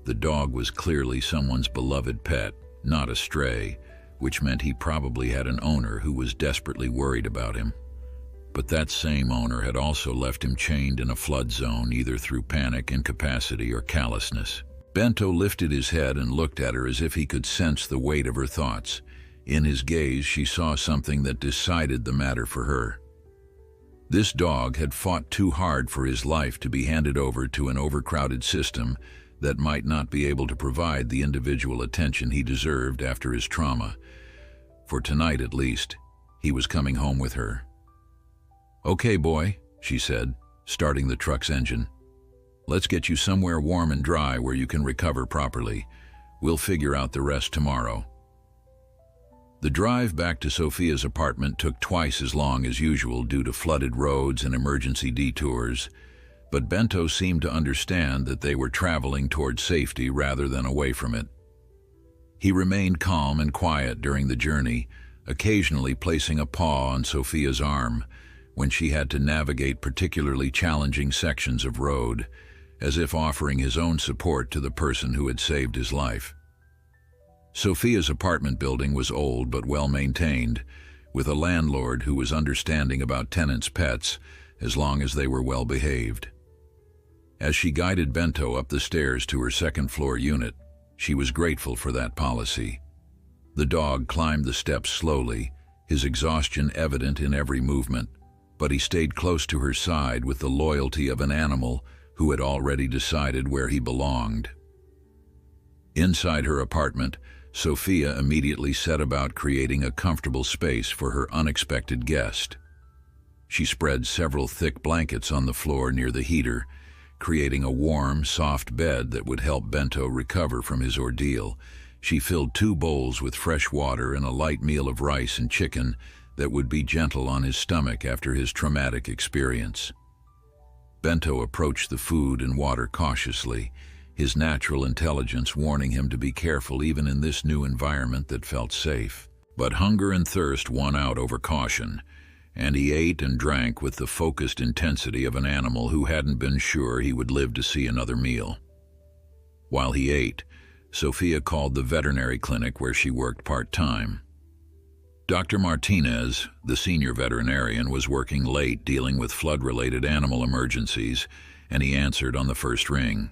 The dog was clearly someone's beloved pet, not a stray, which meant he probably had an owner who was desperately worried about him. But that same owner had also left him chained in a flood zone either through panic, incapacity, or callousness. Bento lifted his head and looked at her as if he could sense the weight of her thoughts. In his gaze, she saw something that decided the matter for her. This dog had fought too hard for his life to be handed over to an overcrowded system that might not be able to provide the individual attention he deserved after his trauma. For tonight, at least, he was coming home with her. "Okay, boy," she said, starting the truck's engine. "Let's get you somewhere warm and dry where you can recover properly. We'll figure out the rest tomorrow." The drive back to Sophia's apartment took twice as long as usual due to flooded roads and emergency detours, but Bento seemed to understand that they were traveling towards safety rather than away from it. He remained calm and quiet during the journey, occasionally placing a paw on Sophia's arm when she had to navigate particularly challenging sections of road, as if offering his own support to the person who had saved his life. Sophia's apartment building was old but well-maintained, with a landlord who was understanding about tenants' pets as long as they were well-behaved. As she guided Bento up the stairs to her second-floor unit, she was grateful for that policy. The dog climbed the steps slowly, his exhaustion evident in every movement, but he stayed close to her side with the loyalty of an animal who had already decided where he belonged. Inside her apartment, Sophia immediately set about creating a comfortable space for her unexpected guest. She spread several thick blankets on the floor near the heater, creating a warm, soft bed that would help Bento recover from his ordeal. She filled 2 bowls with fresh water and a light meal of rice and chicken that would be gentle on his stomach after his traumatic experience. Bento approached the food and water cautiously, his natural intelligence warning him to be careful even in this new environment that felt safe. But hunger and thirst won out over caution, and he ate and drank with the focused intensity of an animal who hadn't been sure he would live to see another meal. While he ate, Sophia called the veterinary clinic where she worked part-time. Dr. Martinez, the senior veterinarian, was working late dealing with flood-related animal emergencies, and he answered on the first ring.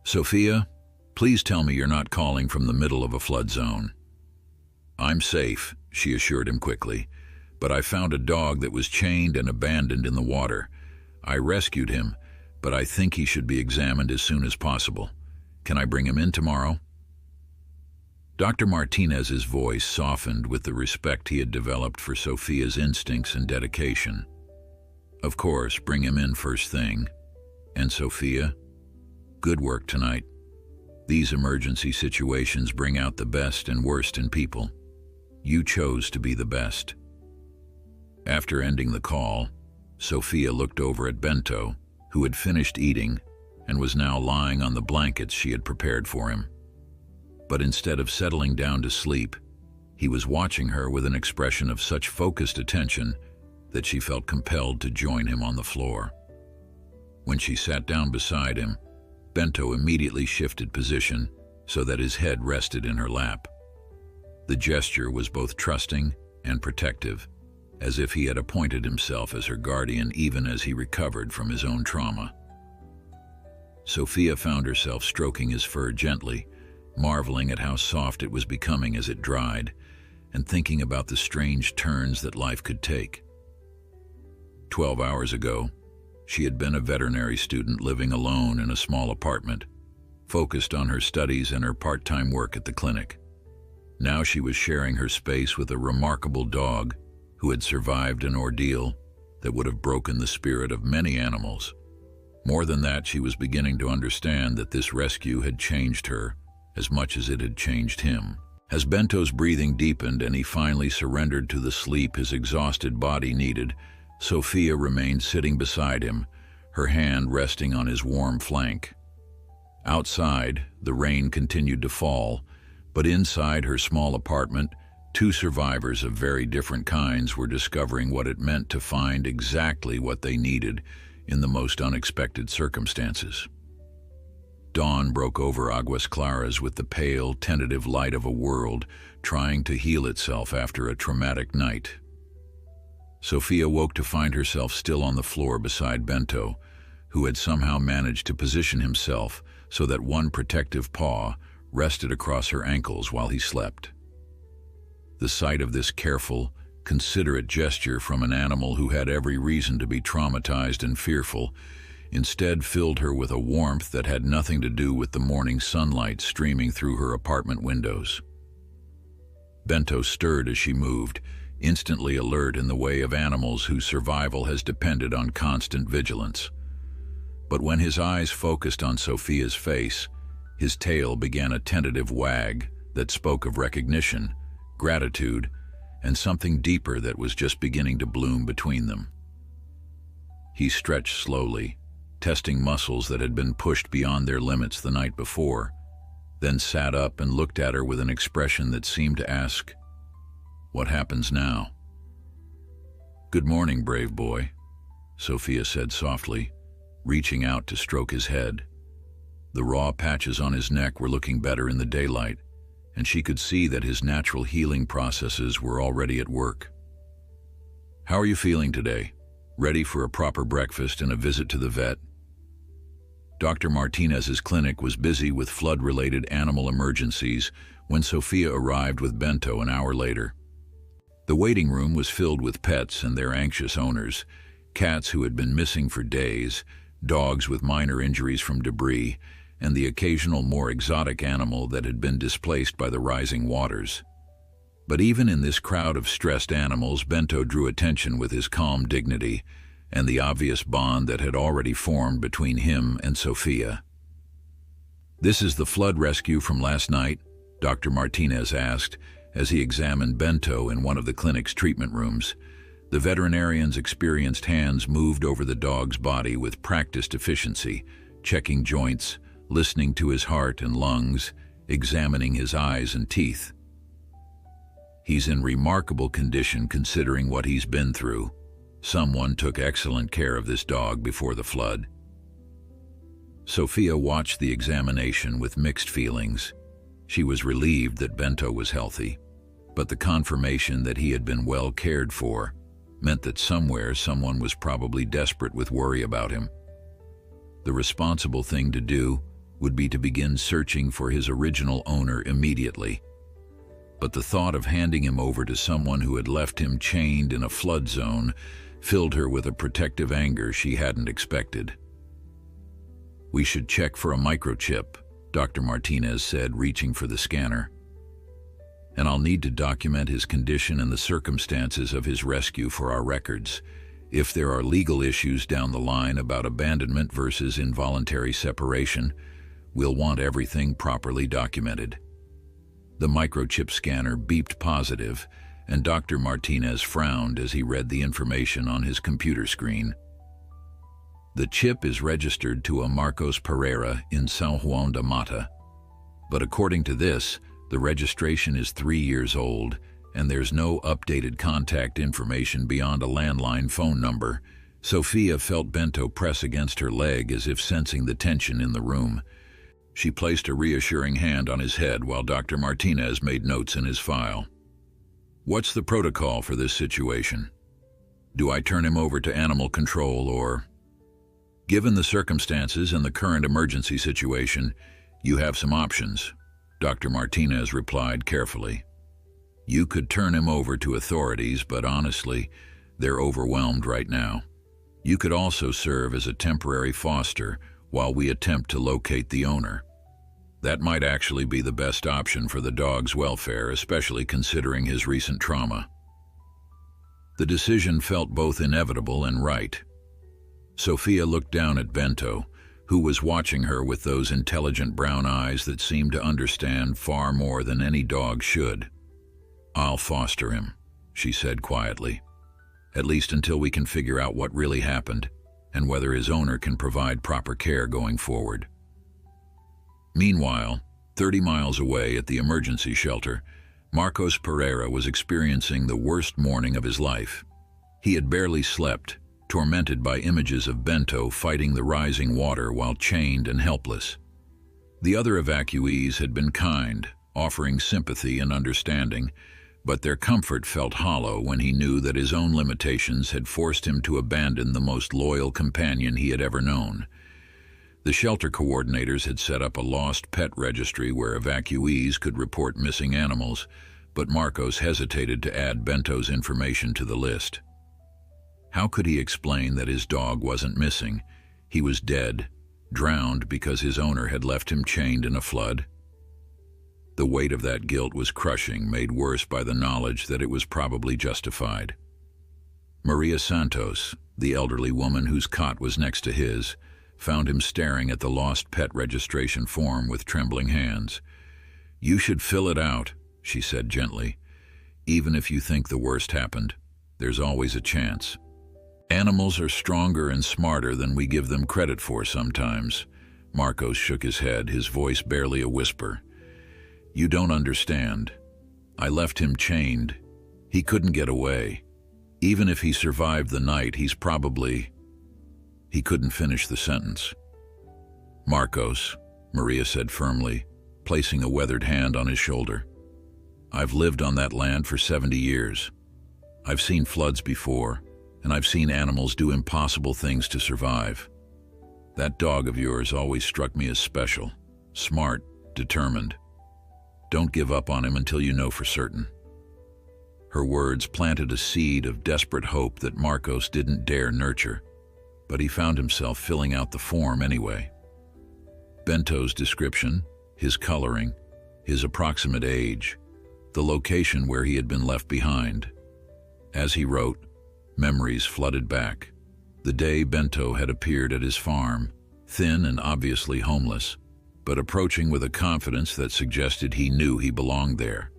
"Sophia, please tell me you're not calling from the middle of a flood zone." "I'm safe," she assured him quickly, "but I found a dog that was chained and abandoned in the water. I rescued him, but I think he should be examined as soon as possible. Can I bring him in tomorrow?" Dr. Martinez's voice softened with the respect he had developed for Sophia's instincts and dedication. "Of course, bring him in first thing. And Sophia, good work tonight. These emergency situations bring out the best and worst in people. You chose to be the best." After ending the call, Sophia looked over at Bento, who had finished eating and was now lying on the blankets she had prepared for him. But instead of settling down to sleep, he was watching her with an expression of such focused attention that she felt compelled to join him on the floor. When she sat down beside him, Bento immediately shifted position so that his head rested in her lap. The gesture was both trusting and protective, as if he had appointed himself as her guardian even as he recovered from his own trauma. Sophia found herself stroking his fur gently, marveling at how soft it was becoming as it dried, and thinking about the strange turns that life could take. 12 hours ago, she had been a veterinary student living alone in a small apartment, focused on her studies and her part-time work at the clinic. Now she was sharing her space with a remarkable dog who had survived an ordeal that would have broken the spirit of many animals. More than that, she was beginning to understand that this rescue had changed her as much as it had changed him. As Bento's breathing deepened and he finally surrendered to the sleep his exhausted body needed, Sophia remained sitting beside him, her hand resting on his warm flank. Outside, the rain continued to fall, but inside her small apartment, 2 survivors of very different kinds were discovering what it meant to find exactly what they needed in the most unexpected circumstances. Dawn broke over Aguas Claras with the pale, tentative light of a world trying to heal itself after a traumatic night. Sophia woke to find herself still on the floor beside Bento, who had somehow managed to position himself so that one protective paw rested across her ankles while he slept. The sight of this careful, considerate gesture from an animal who had every reason to be traumatized and fearful instead filled her with a warmth that had nothing to do with the morning sunlight streaming through her apartment windows. Bento stirred as she moved, instantly alert in the way of animals whose survival has depended on constant vigilance. But when his eyes focused on Sophia's face, his tail began a tentative wag that spoke of recognition, gratitude, and something deeper that was just beginning to bloom between them. He stretched slowly, testing muscles that had been pushed beyond their limits the night before, then sat up and looked at her with an expression that seemed to ask, "What happens now?" "Good morning, brave boy," Sophia said softly, reaching out to stroke his head. The raw patches on his neck were looking better in the daylight, and she could see that his natural healing processes were already at work. "How are you feeling today? Ready for a proper breakfast and a visit to the vet?" Dr. Martinez's clinic was busy with flood-related animal emergencies when Sophia arrived with Bento an hour later. The waiting room was filled with pets and their anxious owners, cats who had been missing for days, dogs with minor injuries from debris, and the occasional more exotic animal that had been displaced by the rising waters. But even in this crowd of stressed animals, Bento drew attention with his calm dignity and the obvious bond that had already formed between him and Sophia. "This is the flood rescue from last night?" Dr. Martinez asked as he examined Bento in one of the clinic's treatment rooms. The veterinarian's experienced hands moved over the dog's body with practiced efficiency, checking joints, listening to his heart and lungs, examining his eyes and teeth. "He's in remarkable condition considering what he's been through. Someone took excellent care of this dog before the flood." Sophia watched the examination with mixed feelings. She was relieved that Bento was healthy, but the confirmation that he had been well cared for meant that somewhere someone was probably desperate with worry about him. The responsible thing to do would be to begin searching for his original owner immediately. But the thought of handing him over to someone who had left him chained in a flood zone filled her with a protective anger she hadn't expected. "We should check for a microchip," Dr. Martinez said, reaching for the scanner. "And I'll need to document his condition and the circumstances of his rescue for our records. If there are legal issues down the line about abandonment versus involuntary separation, we'll want everything properly documented." The microchip scanner beeped positive, and Dr. Martinez frowned as he read the information on his computer screen. "The chip is registered to a Marcos Pereira in San Juan de Mata. But according to this, the registration is 3 years old, and there's no updated contact information beyond a landline phone number." Sophia felt Bento press against her leg as if sensing the tension in the room. She placed a reassuring hand on his head while Dr. Martinez made notes in his file. "What's the protocol for this situation? Do I turn him over to animal control or—" "Given the circumstances and the current emergency situation, you have some options," Dr. Martinez replied carefully. "You could turn him over to authorities, but honestly, they're overwhelmed right now. You could also serve as a temporary foster while we attempt to locate the owner. That might actually be the best option for the dog's welfare, especially considering his recent trauma." The decision felt both inevitable and right. Sophia looked down at Bento, who was watching her with those intelligent brown eyes that seemed to understand far more than any dog should. "I'll foster him," she said quietly, "at least until we can figure out what really happened and whether his owner can provide proper care going forward." Meanwhile, 30 miles away at the emergency shelter, Marcos Pereira was experiencing the worst morning of his life. He had barely slept, tormented by images of Bento fighting the rising water while chained and helpless. The other evacuees had been kind, offering sympathy and understanding, but their comfort felt hollow when he knew that his own limitations had forced him to abandon the most loyal companion he had ever known. The shelter coordinators had set up a lost pet registry where evacuees could report missing animals, but Marcos hesitated to add Bento's information to the list. How could he explain that his dog wasn't missing? He was dead, drowned because his owner had left him chained in a flood. The weight of that guilt was crushing, made worse by the knowledge that it was probably justified. Maria Santos, the elderly woman whose cot was next to his, found him staring at the lost pet registration form with trembling hands. "You should fill it out," she said gently. "Even if you think the worst happened, there's always a chance. Animals are stronger and smarter than we give them credit for sometimes." Marcos shook his head, his voice barely a whisper. "You don't understand. I left him chained. He couldn't get away. Even if he survived the night, he's probably—" He couldn't finish the sentence. "Marcos," Maria said firmly, placing a weathered hand on his shoulder. "I've lived on that land for 70 years. I've seen floods before, and I've seen animals do impossible things to survive. That dog of yours always struck me as special, smart, determined. Don't give up on him until you know for certain." Her words planted a seed of desperate hope that Marcos didn't dare nurture, but he found himself filling out the form anyway. Bento's description, his coloring, his approximate age, the location where he had been left behind. As he wrote, memories flooded back. The day Bento had appeared at his farm, thin and obviously homeless, but approaching with a confidence that suggested he knew he belonged there.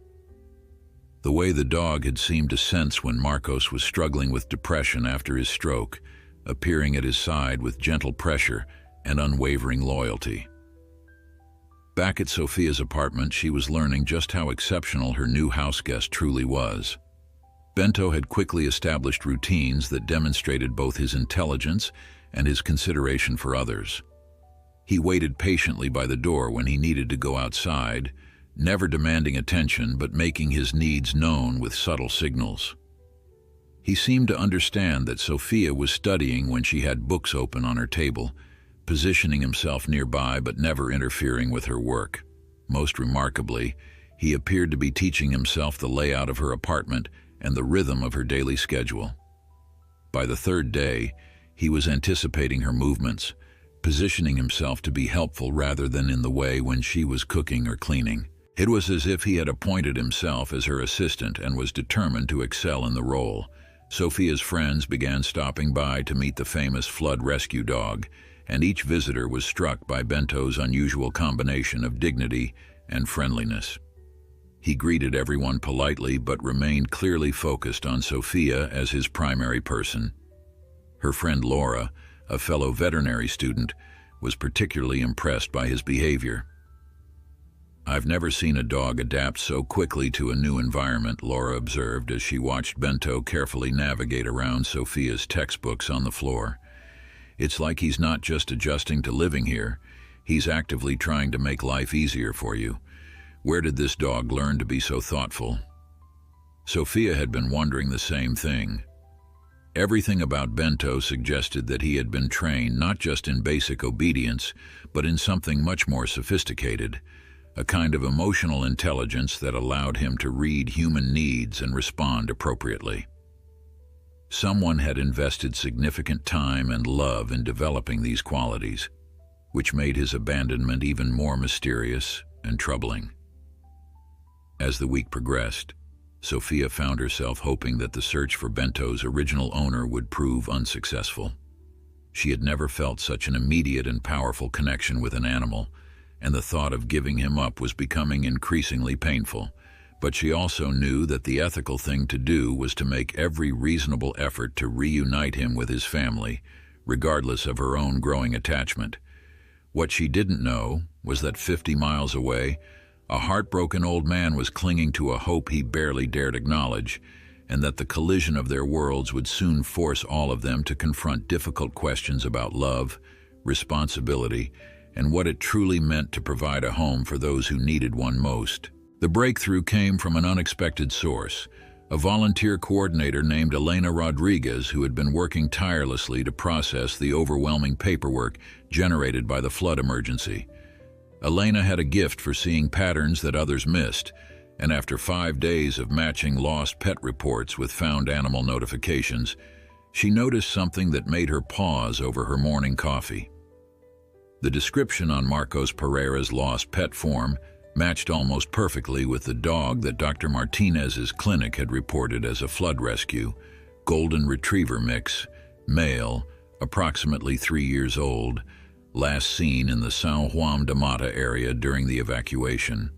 The way the dog had seemed to sense when Marcos was struggling with depression after his stroke, appearing at his side with gentle pressure and unwavering loyalty. Back at Sophia's apartment, she was learning just how exceptional her new houseguest truly was. Bento had quickly established routines that demonstrated both his intelligence and his consideration for others. He waited patiently by the door when he needed to go outside, never demanding attention but making his needs known with subtle signals. He seemed to understand that Sophia was studying when she had books open on her table, positioning himself nearby but never interfering with her work. Most remarkably, he appeared to be teaching himself the layout of her apartment and the rhythm of her daily schedule. By the third day, he was anticipating her movements, positioning himself to be helpful rather than in the way when she was cooking or cleaning. It was as if he had appointed himself as her assistant and was determined to excel in the role. Sophia's friends began stopping by to meet the famous flood rescue dog, and each visitor was struck by Bento's unusual combination of dignity and friendliness. He greeted everyone politely but remained clearly focused on Sophia as his primary person. Her friend Laura, a fellow veterinary student, was particularly impressed by his behavior. "I've never seen a dog adapt so quickly to a new environment," Laura observed as she watched Bento carefully navigate around Sophia's textbooks on the floor. "It's like he's not just adjusting to living here, he's actively trying to make life easier for you. Where did this dog learn to be so thoughtful?" Sophia had been wondering the same thing. Everything about Bento suggested that he had been trained not just in basic obedience, but in something much more sophisticated, a kind of emotional intelligence that allowed him to read human needs and respond appropriately. Someone had invested significant time and love in developing these qualities, which made his abandonment even more mysterious and troubling. As the week progressed, Sophia found herself hoping that the search for Bento's original owner would prove unsuccessful. She had never felt such an immediate and powerful connection with an animal, and the thought of giving him up was becoming increasingly painful. But she also knew that the ethical thing to do was to make every reasonable effort to reunite him with his family, regardless of her own growing attachment. What she didn't know was that 50 miles away, a heartbroken old man was clinging to a hope he barely dared acknowledge, and that the collision of their worlds would soon force all of them to confront difficult questions about love, responsibility, and what it truly meant to provide a home for those who needed one most. The breakthrough came from an unexpected source, a volunteer coordinator named Elena Rodriguez, who had been working tirelessly to process the overwhelming paperwork generated by the flood emergency. Elena had a gift for seeing patterns that others missed, and after 5 days of matching lost pet reports with found animal notifications, she noticed something that made her pause over her morning coffee. The description on Marcos Pereira's lost pet form matched almost perfectly with the dog that Dr. Martinez's clinic had reported as a flood rescue, golden retriever mix, male, approximately 3 years old, last seen in the San Juan de Mata area during the evacuation.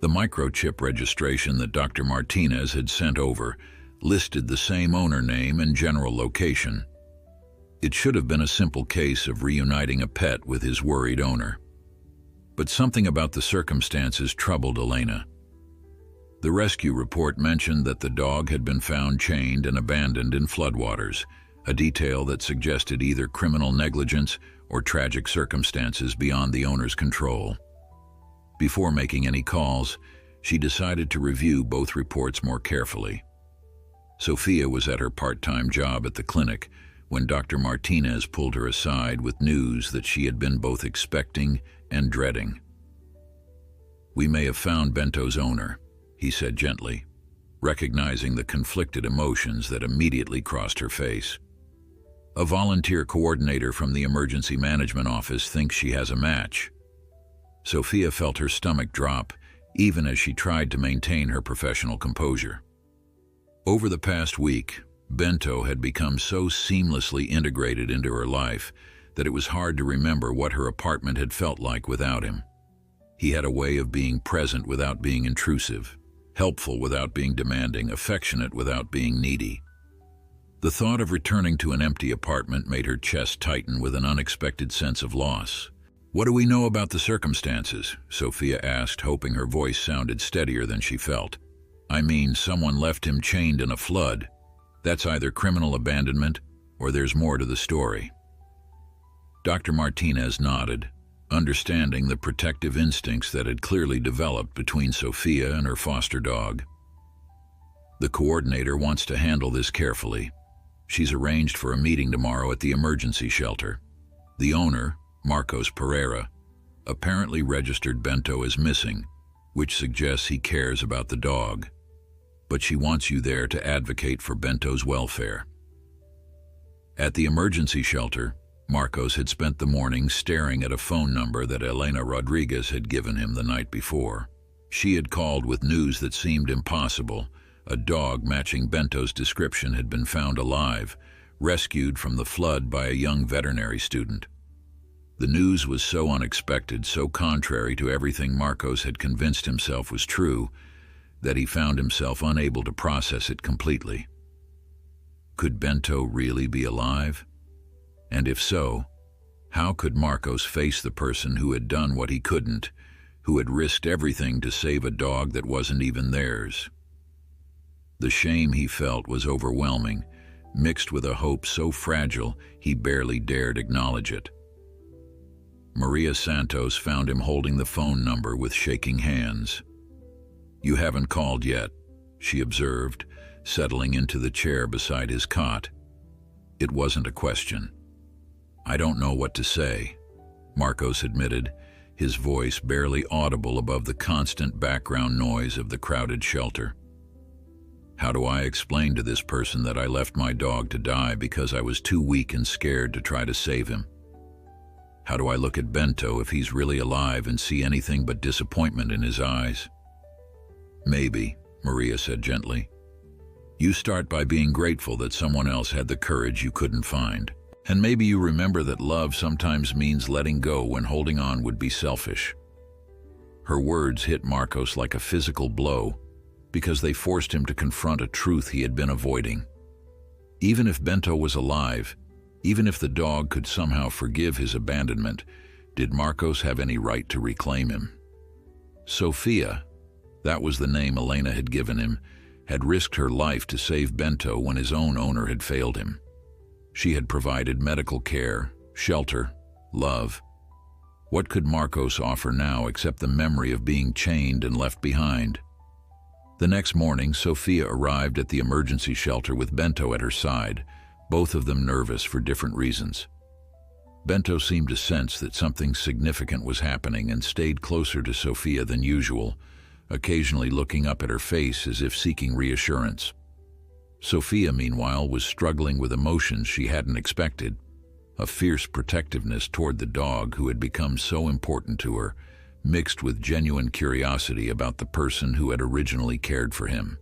The microchip registration that Dr. Martinez had sent over listed the same owner name and general location. It should have been a simple case of reuniting a pet with his worried owner. But something about the circumstances troubled Elena. The rescue report mentioned that the dog had been found chained and abandoned in floodwaters, a detail that suggested either criminal negligence or tragic circumstances beyond the owner's control. Before making any calls, she decided to review both reports more carefully. Sophia was at her part-time job at the clinic when Dr. Martinez pulled her aside with news that she had been both expecting and dreading. "We may have found Bento's owner," he said gently, recognizing the conflicted emotions that immediately crossed her face. "A volunteer coordinator from the emergency management office thinks she has a match." Sophia felt her stomach drop, even as she tried to maintain her professional composure. Over the past week, Bento had become so seamlessly integrated into her life that it was hard to remember what her apartment had felt like without him. He had a way of being present without being intrusive, helpful without being demanding, affectionate without being needy. The thought of returning to an empty apartment made her chest tighten with an unexpected sense of loss. "What do we know about the circumstances?" Sophia asked, hoping her voice sounded steadier than she felt. "I mean, someone left him chained in a flood. That's either criminal abandonment or there's more to the story." Dr. Martinez nodded, understanding the protective instincts that had clearly developed between Sophia and her foster dog. "The coordinator wants to handle this carefully. She's arranged for a meeting tomorrow at the emergency shelter. The owner, Marcos Pereira, apparently registered Bento as missing, which suggests he cares about the dog. But she wants you there to advocate for Bento's welfare." At the emergency shelter, Marcos had spent the morning staring at a phone number that Elena Rodriguez had given him the night before. She had called with news that seemed impossible. A dog matching Bento's description had been found alive, rescued from the flood by a young veterinary student. The news was so unexpected, so contrary to everything Marcos had convinced himself was true, that he found himself unable to process it completely. Could Bento really be alive? And if so, how could Marcos face the person who had done what he couldn't, who had risked everything to save a dog that wasn't even theirs? The shame he felt was overwhelming, mixed with a hope so fragile he barely dared acknowledge it. Maria Santos found him holding the phone number with shaking hands. "You haven't called yet," she observed, settling into the chair beside his cot. It wasn't a question. "I don't know what to say," Marcos admitted, his voice barely audible above the constant background noise of the crowded shelter. "How do I explain to this person that I left my dog to die because I was too weak and scared to try to save him? How do I look at Bento if he's really alive and see anything but disappointment in his eyes?" "Maybe," Maria said gently. "You start by being grateful that someone else had the courage you couldn't find. And maybe you remember that love sometimes means letting go when holding on would be selfish." Her words hit Marcos like a physical blow because they forced him to confront a truth he had been avoiding. Even if Bento was alive, even if the dog could somehow forgive his abandonment, did Marcos have any right to reclaim him? Sophia, that was the name Elena had given him, had risked her life to save Bento when his own owner had failed him. She had provided medical care, shelter, love. What could Marcos offer now except the memory of being chained and left behind? The next morning, Sophia arrived at the emergency shelter with Bento at her side, both of them nervous for different reasons. Bento seemed to sense that something significant was happening and stayed closer to Sophia than usual, occasionally looking up at her face as if seeking reassurance. Sophia, meanwhile, was struggling with emotions she hadn't expected, a fierce protectiveness toward the dog who had become so important to her, mixed with genuine curiosity about the person who had originally cared for him.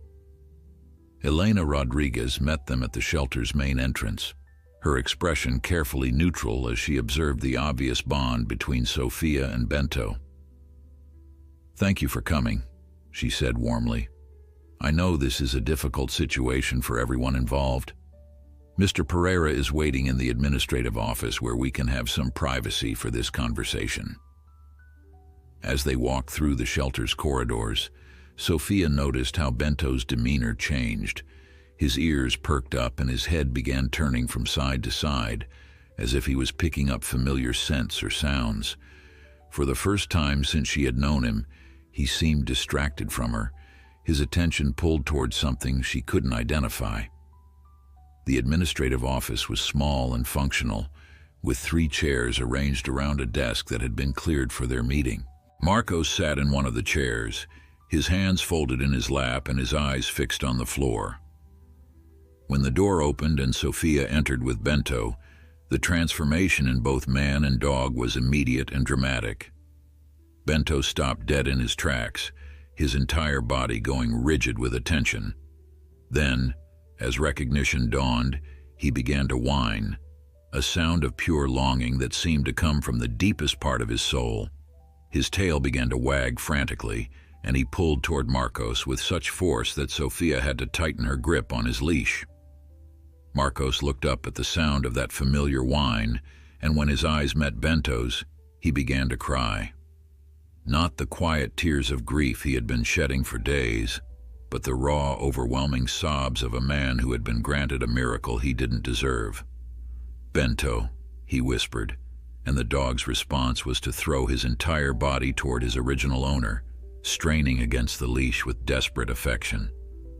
Elena Rodriguez met them at the shelter's main entrance, her expression carefully neutral as she observed the obvious bond between Sophia and Bento. "Thank you for coming," she said warmly. "I know this is a difficult situation for everyone involved. Mr. Pereira is waiting in the administrative office where we can have some privacy for this conversation." As they walked through the shelter's corridors, Sophia noticed how Bento's demeanor changed. His ears perked up and his head began turning from side to side, as if he was picking up familiar scents or sounds. For the first time since she had known him, he seemed distracted from her, his attention pulled towards something she couldn't identify. The administrative office was small and functional, with 3 chairs arranged around a desk that had been cleared for their meeting. Marcos sat in one of the chairs, his hands folded in his lap and his eyes fixed on the floor. When the door opened and Sophia entered with Bento, the transformation in both man and dog was immediate and dramatic. Bento stopped dead in his tracks, his entire body going rigid with attention. Then, as recognition dawned, he began to whine, a sound of pure longing that seemed to come from the deepest part of his soul. His tail began to wag frantically, and he pulled toward Marcos with such force that Sophia had to tighten her grip on his leash. Marcos looked up at the sound of that familiar whine, and when his eyes met Bento's, he began to cry. Not the quiet tears of grief he had been shedding for days, but the raw, overwhelming sobs of a man who had been granted a miracle he didn't deserve. "Bento," he whispered, and the dog's response was to throw his entire body toward his original owner, straining against the leash with desperate affection.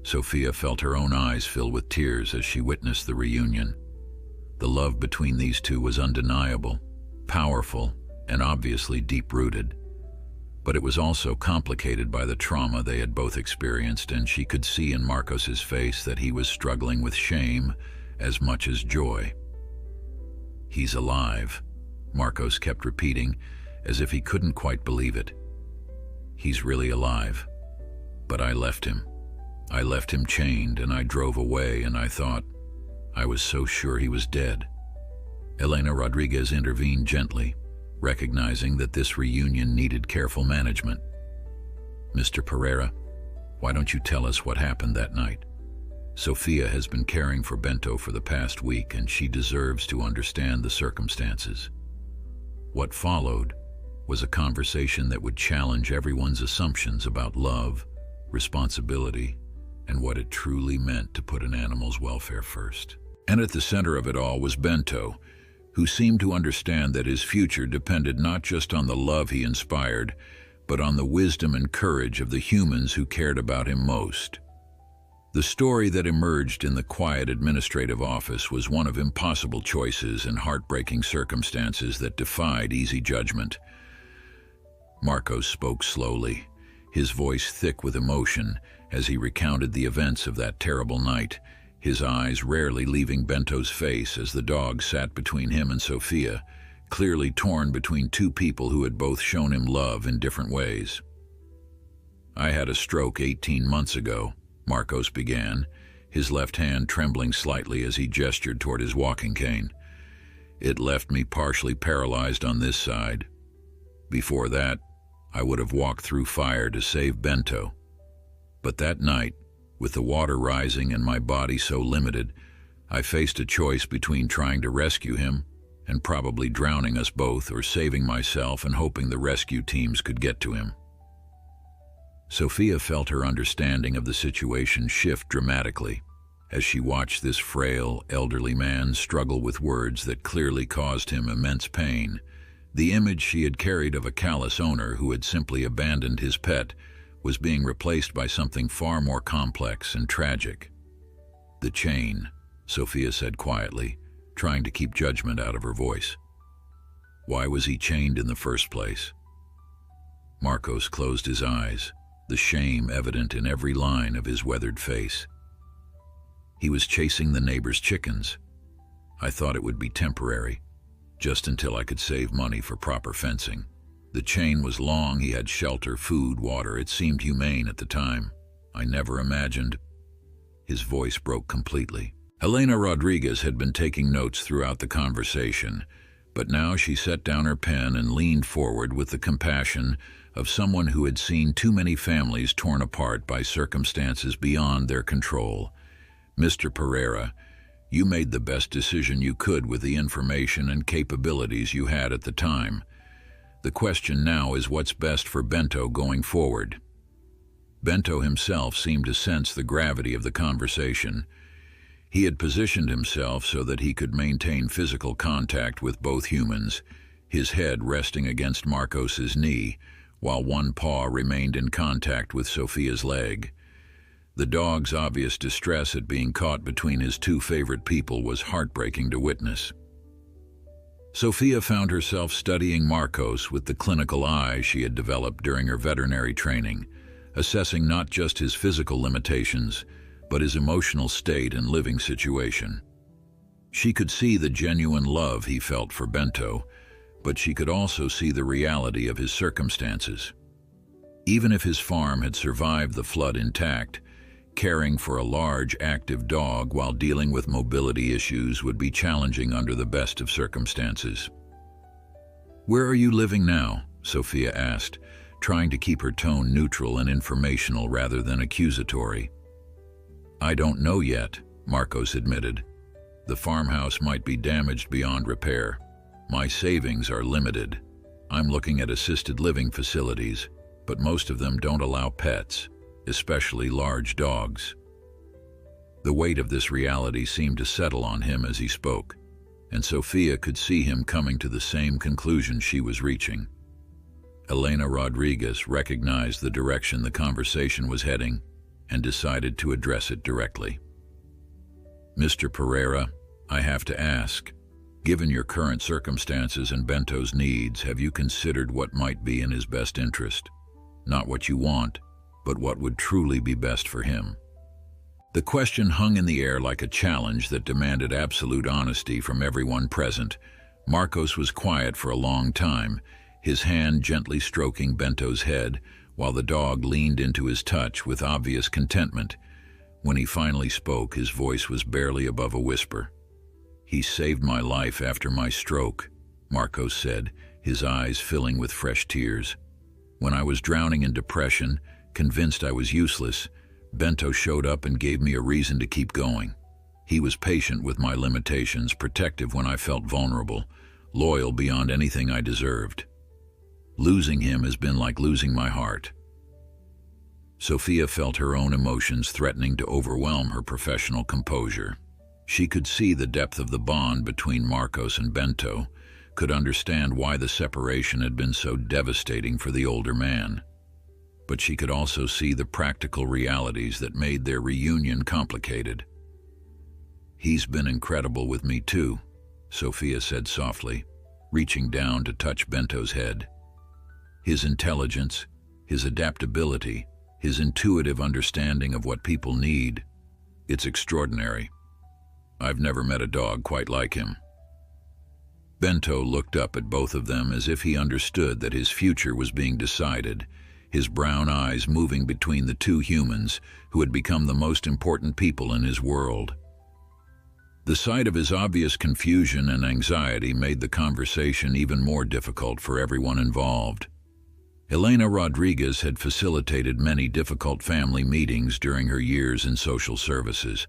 Sophia felt her own eyes fill with tears as she witnessed the reunion. The love between these two was undeniable, powerful, and obviously deep-rooted. But it was also complicated by the trauma they had both experienced, and she could see in Marcos's face that he was struggling with shame as much as joy. "He's alive," Marcos kept repeating, as if he couldn't quite believe it. "He's really alive. But I left him. I left him chained, and I drove away, and I thought, I was so sure he was dead." Elena Rodriguez intervened gently, recognizing that this reunion needed careful management. "Mr. Pereira, why don't you tell us what happened that night? Sophia has been caring for Bento for the past week, and she deserves to understand the circumstances." What followed was a conversation that would challenge everyone's assumptions about love, responsibility, and what it truly meant to put an animal's welfare first. And at the center of it all was Bento, who seemed to understand that his future depended not just on the love he inspired, but on the wisdom and courage of the humans who cared about him most. The story that emerged in the quiet administrative office was one of impossible choices and heartbreaking circumstances that defied easy judgment. Marcos spoke slowly, his voice thick with emotion, as he recounted the events of that terrible night, his eyes rarely leaving Bento's face as the dog sat between him and Sophia, clearly torn between two people who had both shown him love in different ways. "I had a stroke 18 months ago," Marcos began, his left hand trembling slightly as he gestured toward his walking cane. "It left me partially paralyzed on this side. Before that, I would have walked through fire to save Bento. But that night, with the water rising and my body so limited, I faced a choice between trying to rescue him and probably drowning us both, or saving myself and hoping the rescue teams could get to him." Sophia felt her understanding of the situation shift dramatically as she watched this frail, elderly man struggle with words that clearly caused him immense pain. The image she had carried of a callous owner who had simply abandoned his pet was being replaced by something far more complex and tragic. "The chain," Sophia said quietly, trying to keep judgment out of her voice. "Why was he chained in the first place?" Marcos closed his eyes, the shame evident in every line of his weathered face. "He was chasing the neighbor's chickens. I thought it would be temporary, just until I could save money for proper fencing. The chain was long, he had shelter, food, water. It seemed humane at the time. I never imagined—" His voice broke completely. Elena Rodriguez had been taking notes throughout the conversation, but now she set down her pen and leaned forward with the compassion of someone who had seen too many families torn apart by circumstances beyond their control. "Mr. Pereira, you made the best decision you could with the information and capabilities you had at the time. The question now is what's best for Bento going forward." Bento himself seemed to sense the gravity of the conversation. He had positioned himself so that he could maintain physical contact with both humans, his head resting against Marcos's knee, while one paw remained in contact with Sophia's leg. The dog's obvious distress at being caught between his two favorite people was heartbreaking to witness. Sophia found herself studying Marcos with the clinical eye she had developed during her veterinary training, assessing not just his physical limitations, but his emotional state and living situation. She could see the genuine love he felt for Bento, but she could also see the reality of his circumstances. Even if his farm had survived the flood intact, caring for a large, active dog while dealing with mobility issues would be challenging under the best of circumstances. "Where are you living now?" Sophia asked, trying to keep her tone neutral and informational rather than accusatory. "I don't know yet," Marcos admitted. "The farmhouse might be damaged beyond repair. My savings are limited. I'm looking at assisted living facilities, but most of them don't allow pets, especially large dogs." The weight of this reality seemed to settle on him as he spoke, and Sophia could see him coming to the same conclusion she was reaching. Elena Rodriguez recognized the direction the conversation was heading and decided to address it directly. "Mr. Pereira, I have to ask, given your current circumstances and Bento's needs, have you considered what might be in his best interest? Not what you want, but what would truly be best for him?" The question hung in the air like a challenge that demanded absolute honesty from everyone present. Marcos was quiet for a long time, his hand gently stroking Bento's head, while the dog leaned into his touch with obvious contentment. When he finally spoke, his voice was barely above a whisper. "He saved my life after my stroke," Marcos said, his eyes filling with fresh tears. "When I was drowning in depression, convinced I was useless, Bento showed up and gave me a reason to keep going. He was patient with my limitations, protective when I felt vulnerable, loyal beyond anything I deserved. Losing him has been like losing my heart." Sophia felt her own emotions threatening to overwhelm her professional composure. She could see the depth of the bond between Marcos and Bento, could understand why the separation had been so devastating for the older man. But she could also see the practical realities that made their reunion complicated. "He's been incredible with me too," Sophia said softly, reaching down to touch Bento's head. "His intelligence, his adaptability, his intuitive understanding of what people need, it's extraordinary. I've never met a dog quite like him." Bento looked up at both of them as if he understood that his future was being decided, his brown eyes moving between the two humans who had become the most important people in his world. The sight of his obvious confusion and anxiety made the conversation even more difficult for everyone involved. Elena Rodriguez had facilitated many difficult family meetings during her years in social services,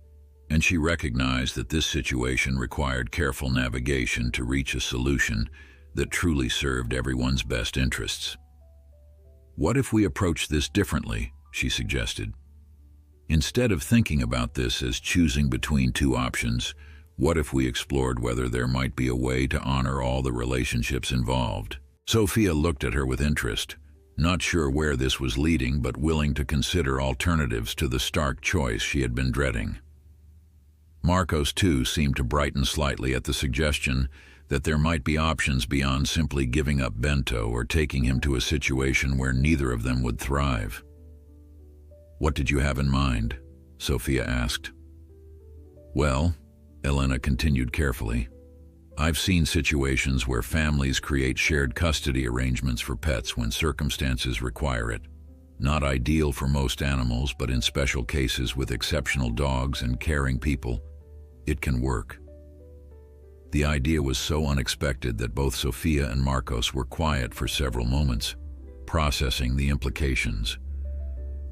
and she recognized that this situation required careful navigation to reach a solution that truly served everyone's best interests. "What if we approach this differently?" she suggested. "Instead of thinking about this as choosing between two options, what if we explored whether there might be a way to honor all the relationships involved?" Sophia looked at her with interest, not sure where this was leading but willing to consider alternatives to the stark choice she had been dreading. Marcos, too, seemed to brighten slightly at the suggestion that there might be options beyond simply giving up Bento or taking him to a situation where neither of them would thrive. "What did you have in mind?" Sophia asked. "Well," Elena continued carefully, "I've seen situations where families create shared custody arrangements for pets when circumstances require it. Not ideal for most animals, but in special cases with exceptional dogs and caring people, it can work." The idea was so unexpected that both Sophia and Marcos were quiet for several moments, processing the implications.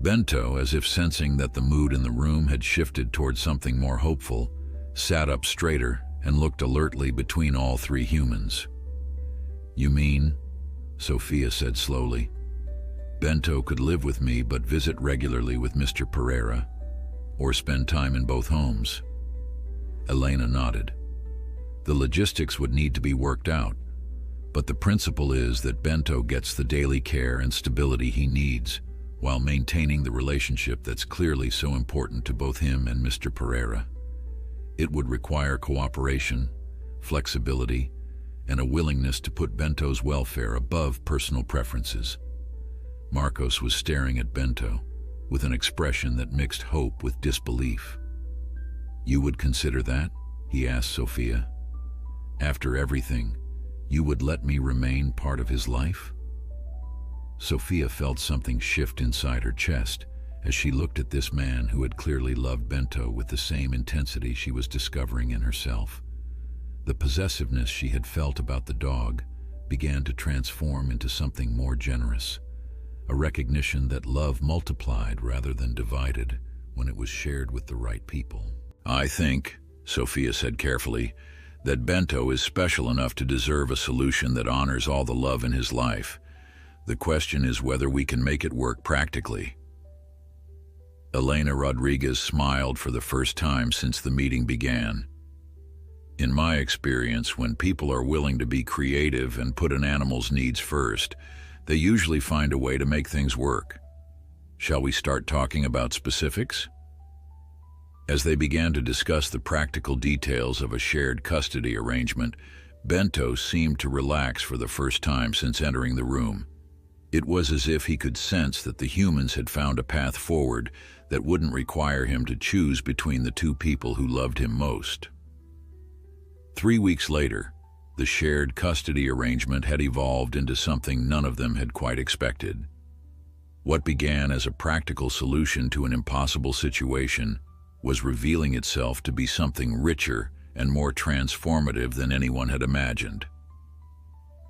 Bento, as if sensing that the mood in the room had shifted towards something more hopeful, sat up straighter and looked alertly between all three humans. "You mean," Sophia said slowly, "Bento could live with me but visit regularly with Mr. Pereira, or spend time in both homes?" Elena nodded. "The logistics would need to be worked out, but the principle is that Bento gets the daily care and stability he needs, while maintaining the relationship that's clearly so important to both him and Mr. Pereira. It would require cooperation, flexibility, and a willingness to put Bento's welfare above personal preferences." Marcos was staring at Bento, with an expression that mixed hope with disbelief. "You would consider that?" he asked Sophia. "After everything, you would let me remain part of his life?" Sophia felt something shift inside her chest as she looked at this man who had clearly loved Bento with the same intensity she was discovering in herself. The possessiveness she had felt about the dog began to transform into something more generous, a recognition that love multiplied rather than divided when it was shared with the right people. "I think," Sophia said carefully, "that Bento is special enough to deserve a solution that honors all the love in his life. The question is whether we can make it work practically." Elena Rodriguez smiled for the first time since the meeting began. "In my experience, when people are willing to be creative and put an animal's needs first, they usually find a way to make things work. Shall we start talking about specifics?" As they began to discuss the practical details of a shared custody arrangement, Bento seemed to relax for the first time since entering the room. It was as if he could sense that the humans had found a path forward that wouldn't require him to choose between the two people who loved him most. 3 weeks later, the shared custody arrangement had evolved into something none of them had quite expected. What began as a practical solution to an impossible situation was revealing itself to be something richer and more transformative than anyone had imagined.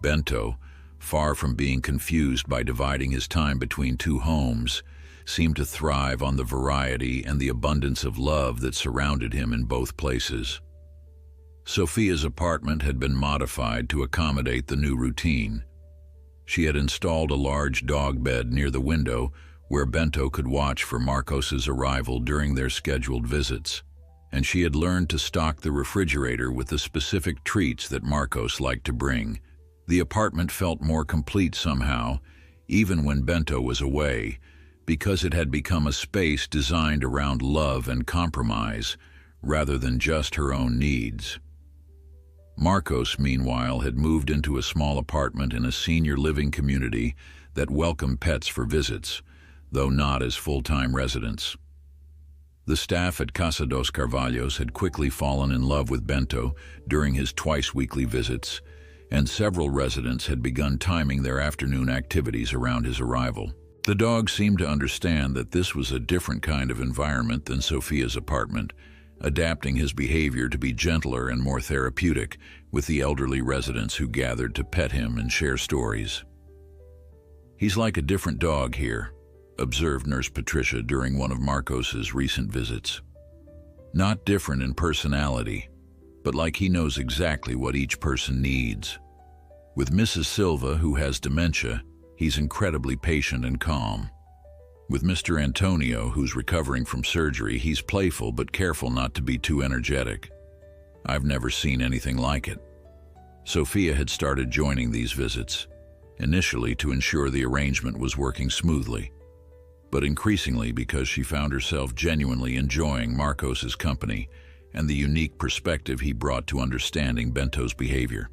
Bento, far from being confused by dividing his time between two homes, seemed to thrive on the variety and the abundance of love that surrounded him in both places. Sophia's apartment had been modified to accommodate the new routine. She had installed a large dog bed near the window where Bento could watch for Marcos's arrival during their scheduled visits, and she had learned to stock the refrigerator with the specific treats that Marcos liked to bring. The apartment felt more complete somehow, even when Bento was away, because it had become a space designed around love and compromise, rather than just her own needs. Marcos, meanwhile, had moved into a small apartment in a senior living community that welcomed pets for visits, though not as full-time residents. The staff at Casa dos Carvalhos had quickly fallen in love with Bento during his twice-weekly visits, and several residents had begun timing their afternoon activities around his arrival. The dog seemed to understand that this was a different kind of environment than Sophia's apartment, adapting his behavior to be gentler and more therapeutic with the elderly residents who gathered to pet him and share stories. "He's like a different dog here," observed Nurse Patricia during one of Marcos's recent visits. "Not different in personality, but like he knows exactly what each person needs. With Mrs. Silva, who has dementia, he's incredibly patient and calm. With Mr. Antonio, who's recovering from surgery, he's playful but careful not to be too energetic. I've never seen anything like it." Sophia had started joining these visits, initially to ensure the arrangement was working smoothly, but increasingly because she found herself genuinely enjoying Marcos's company and the unique perspective he brought to understanding Bento's behavior.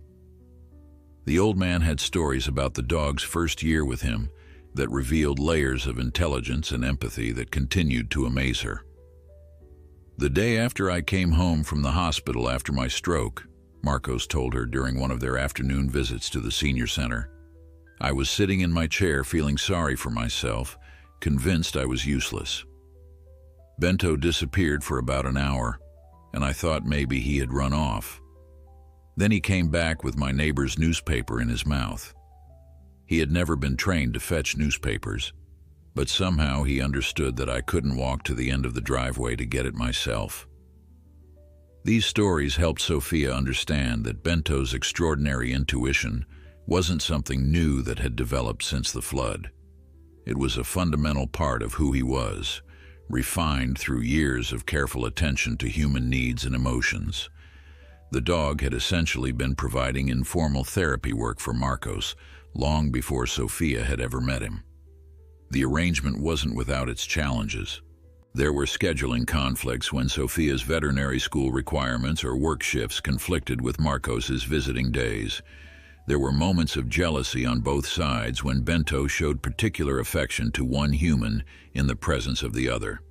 The old man had stories about the dog's first year with him that revealed layers of intelligence and empathy that continued to amaze her. "The day after I came home from the hospital after my stroke," Marcos told her during one of their afternoon visits to the senior center, "I was sitting in my chair feeling sorry for myself, convinced I was useless. Bento disappeared for about an hour, and I thought maybe he had run off. Then he came back with my neighbor's newspaper in his mouth. He had never been trained to fetch newspapers, but somehow he understood that I couldn't walk to the end of the driveway to get it myself." These stories helped Sophia understand that Bento's extraordinary intuition wasn't something new that had developed since the flood. It was a fundamental part of who he was, refined through years of careful attention to human needs and emotions. The dog had essentially been providing informal therapy work for Marcos long before Sophia had ever met him. The arrangement wasn't without its challenges. There were scheduling conflicts when Sophia's veterinary school requirements or work shifts conflicted with Marcos's visiting days. There were moments of jealousy on both sides when Bento showed particular affection to one human in the presence of the other.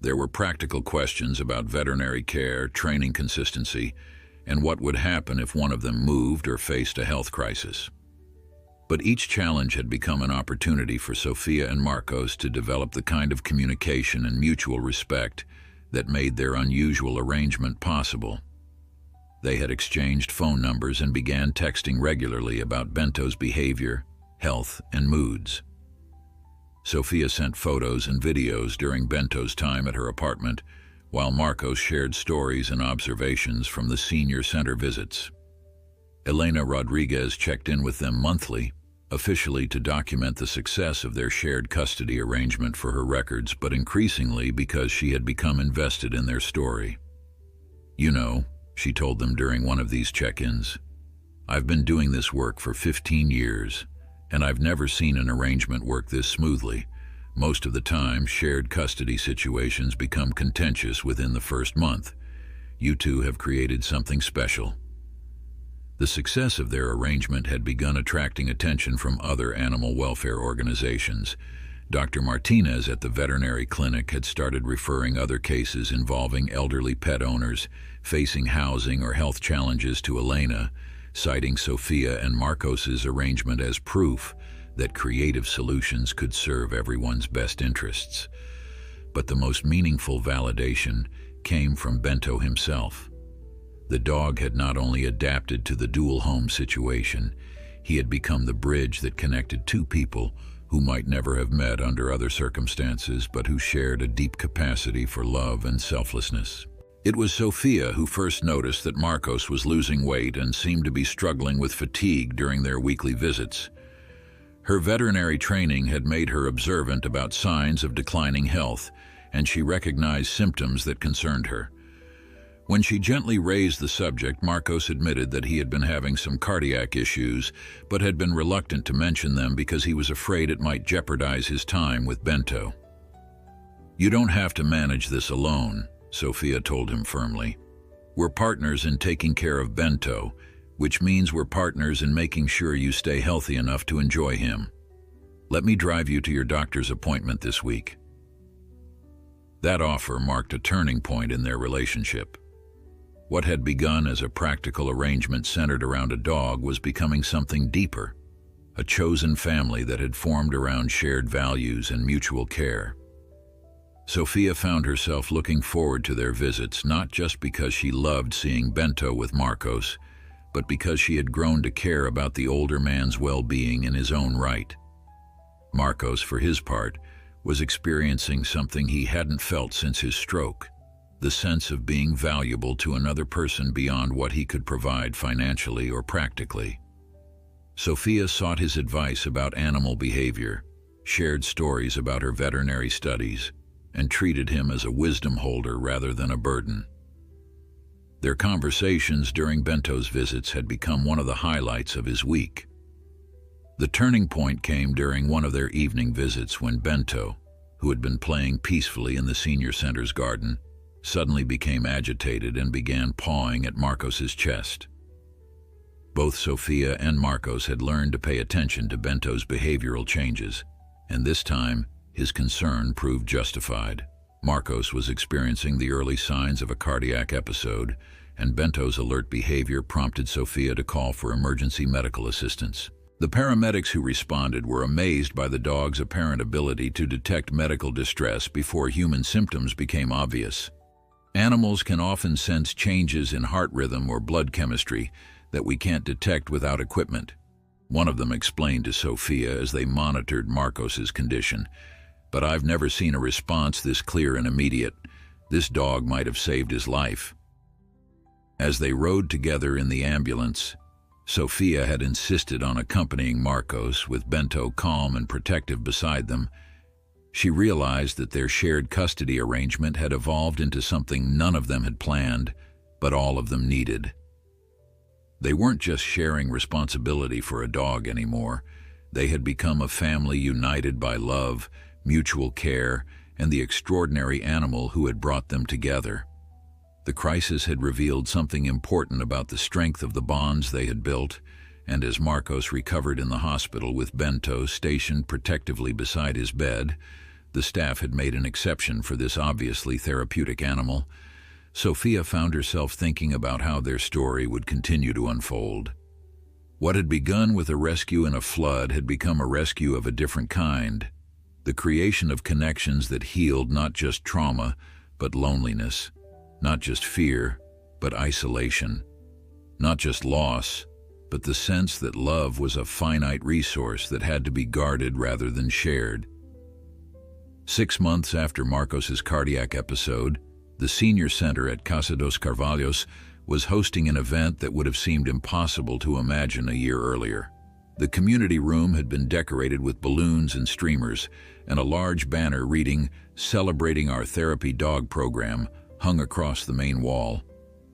There were practical questions about veterinary care, training consistency, and what would happen if one of them moved or faced a health crisis. But each challenge had become an opportunity for Sophia and Marcos to develop the kind of communication and mutual respect that made their unusual arrangement possible. They had exchanged phone numbers and began texting regularly about Bento's behavior, health, and moods. Sophia sent photos and videos during Bento's time at her apartment, while Marcos shared stories and observations from the senior center visits. Elena Rodriguez checked in with them monthly, officially to document the success of their shared custody arrangement for her records, but increasingly because she had become invested in their story. "You know," she told them during one of these check-ins, "I've been doing this work for 15 years, and I've never seen an arrangement work this smoothly. Most of the time, shared custody situations become contentious within the first month. You two have created something special." The success of their arrangement had begun attracting attention from other animal welfare organizations. Dr. Martinez at the veterinary clinic had started referring other cases involving elderly pet owners facing housing or health challenges to Elena, citing Sophia and Marcos's arrangement as proof that creative solutions could serve everyone's best interests. But the most meaningful validation came from Bento himself. The dog had not only adapted to the dual home situation, he had become the bridge that connected two people who might never have met under other circumstances, but who shared a deep capacity for love and selflessness. It was Sophia who first noticed that Marcos was losing weight and seemed to be struggling with fatigue during their weekly visits. Her veterinary training had made her observant about signs of declining health, and she recognized symptoms that concerned her. When she gently raised the subject, Marcos admitted that he had been having some cardiac issues, but had been reluctant to mention them because he was afraid it might jeopardize his time with Bento. "You don't have to manage this alone," Sophia told him firmly. "We're partners in taking care of Bento, which means we're partners in making sure you stay healthy enough to enjoy him. Let me drive you to your doctor's appointment this week." That offer marked a turning point in their relationship. What had begun as a practical arrangement centered around a dog was becoming something deeper, a chosen family that had formed around shared values and mutual care. Sophia found herself looking forward to their visits, not just because she loved seeing Bento with Marcos, but because she had grown to care about the older man's well-being in his own right. Marcos, for his part, was experiencing something he hadn't felt since his stroke, the sense of being valuable to another person beyond what he could provide financially or practically. Sophia sought his advice about animal behavior, shared stories about her veterinary studies, and treated him as a wisdom holder rather than a burden. Their conversations during Bento's visits had become one of the highlights of his week. The turning point came during one of their evening visits when Bento, who had been playing peacefully in the senior center's garden, suddenly became agitated and began pawing at Marcos's chest. Both Sophia and Marcos had learned to pay attention to Bento's behavioral changes, and this time his concern proved justified. Marcos was experiencing the early signs of a cardiac episode, and Bento's alert behavior prompted Sophia to call for emergency medical assistance. The paramedics who responded were amazed by the dog's apparent ability to detect medical distress before human symptoms became obvious. Animals can often sense changes in heart rhythm or blood chemistry that we can't detect without equipment. One of them explained to Sophia as they monitored Marcos's condition. But I've never seen a response this clear and immediate. This dog might have saved his life. As they rode together in the ambulance, Sophia had insisted on accompanying Marcos, with Bento calm and protective beside them. She realized that their shared custody arrangement had evolved into something none of them had planned, but all of them needed. They weren't just sharing responsibility for a dog anymore. They had become a family united by love, mutual care, and the extraordinary animal who had brought them together. The crisis had revealed something important about the strength of the bonds they had built, and as Marcos recovered in the hospital with Bento stationed protectively beside his bed, the staff had made an exception for this obviously therapeutic animal. Sophia found herself thinking about how their story would continue to unfold. What had begun with a rescue in a flood had become a rescue of a different kind. The creation of connections that healed not just trauma, but loneliness. Not just fear, but isolation. Not just loss, but the sense that love was a finite resource that had to be guarded rather than shared. 6 months after Marcos's cardiac episode, the senior center at Casa dos Carvalhos was hosting an event that would have seemed impossible to imagine a year earlier. The community room had been decorated with balloons and streamers, and a large banner reading, "Celebrating Our Therapy Dog Program," hung across the main wall.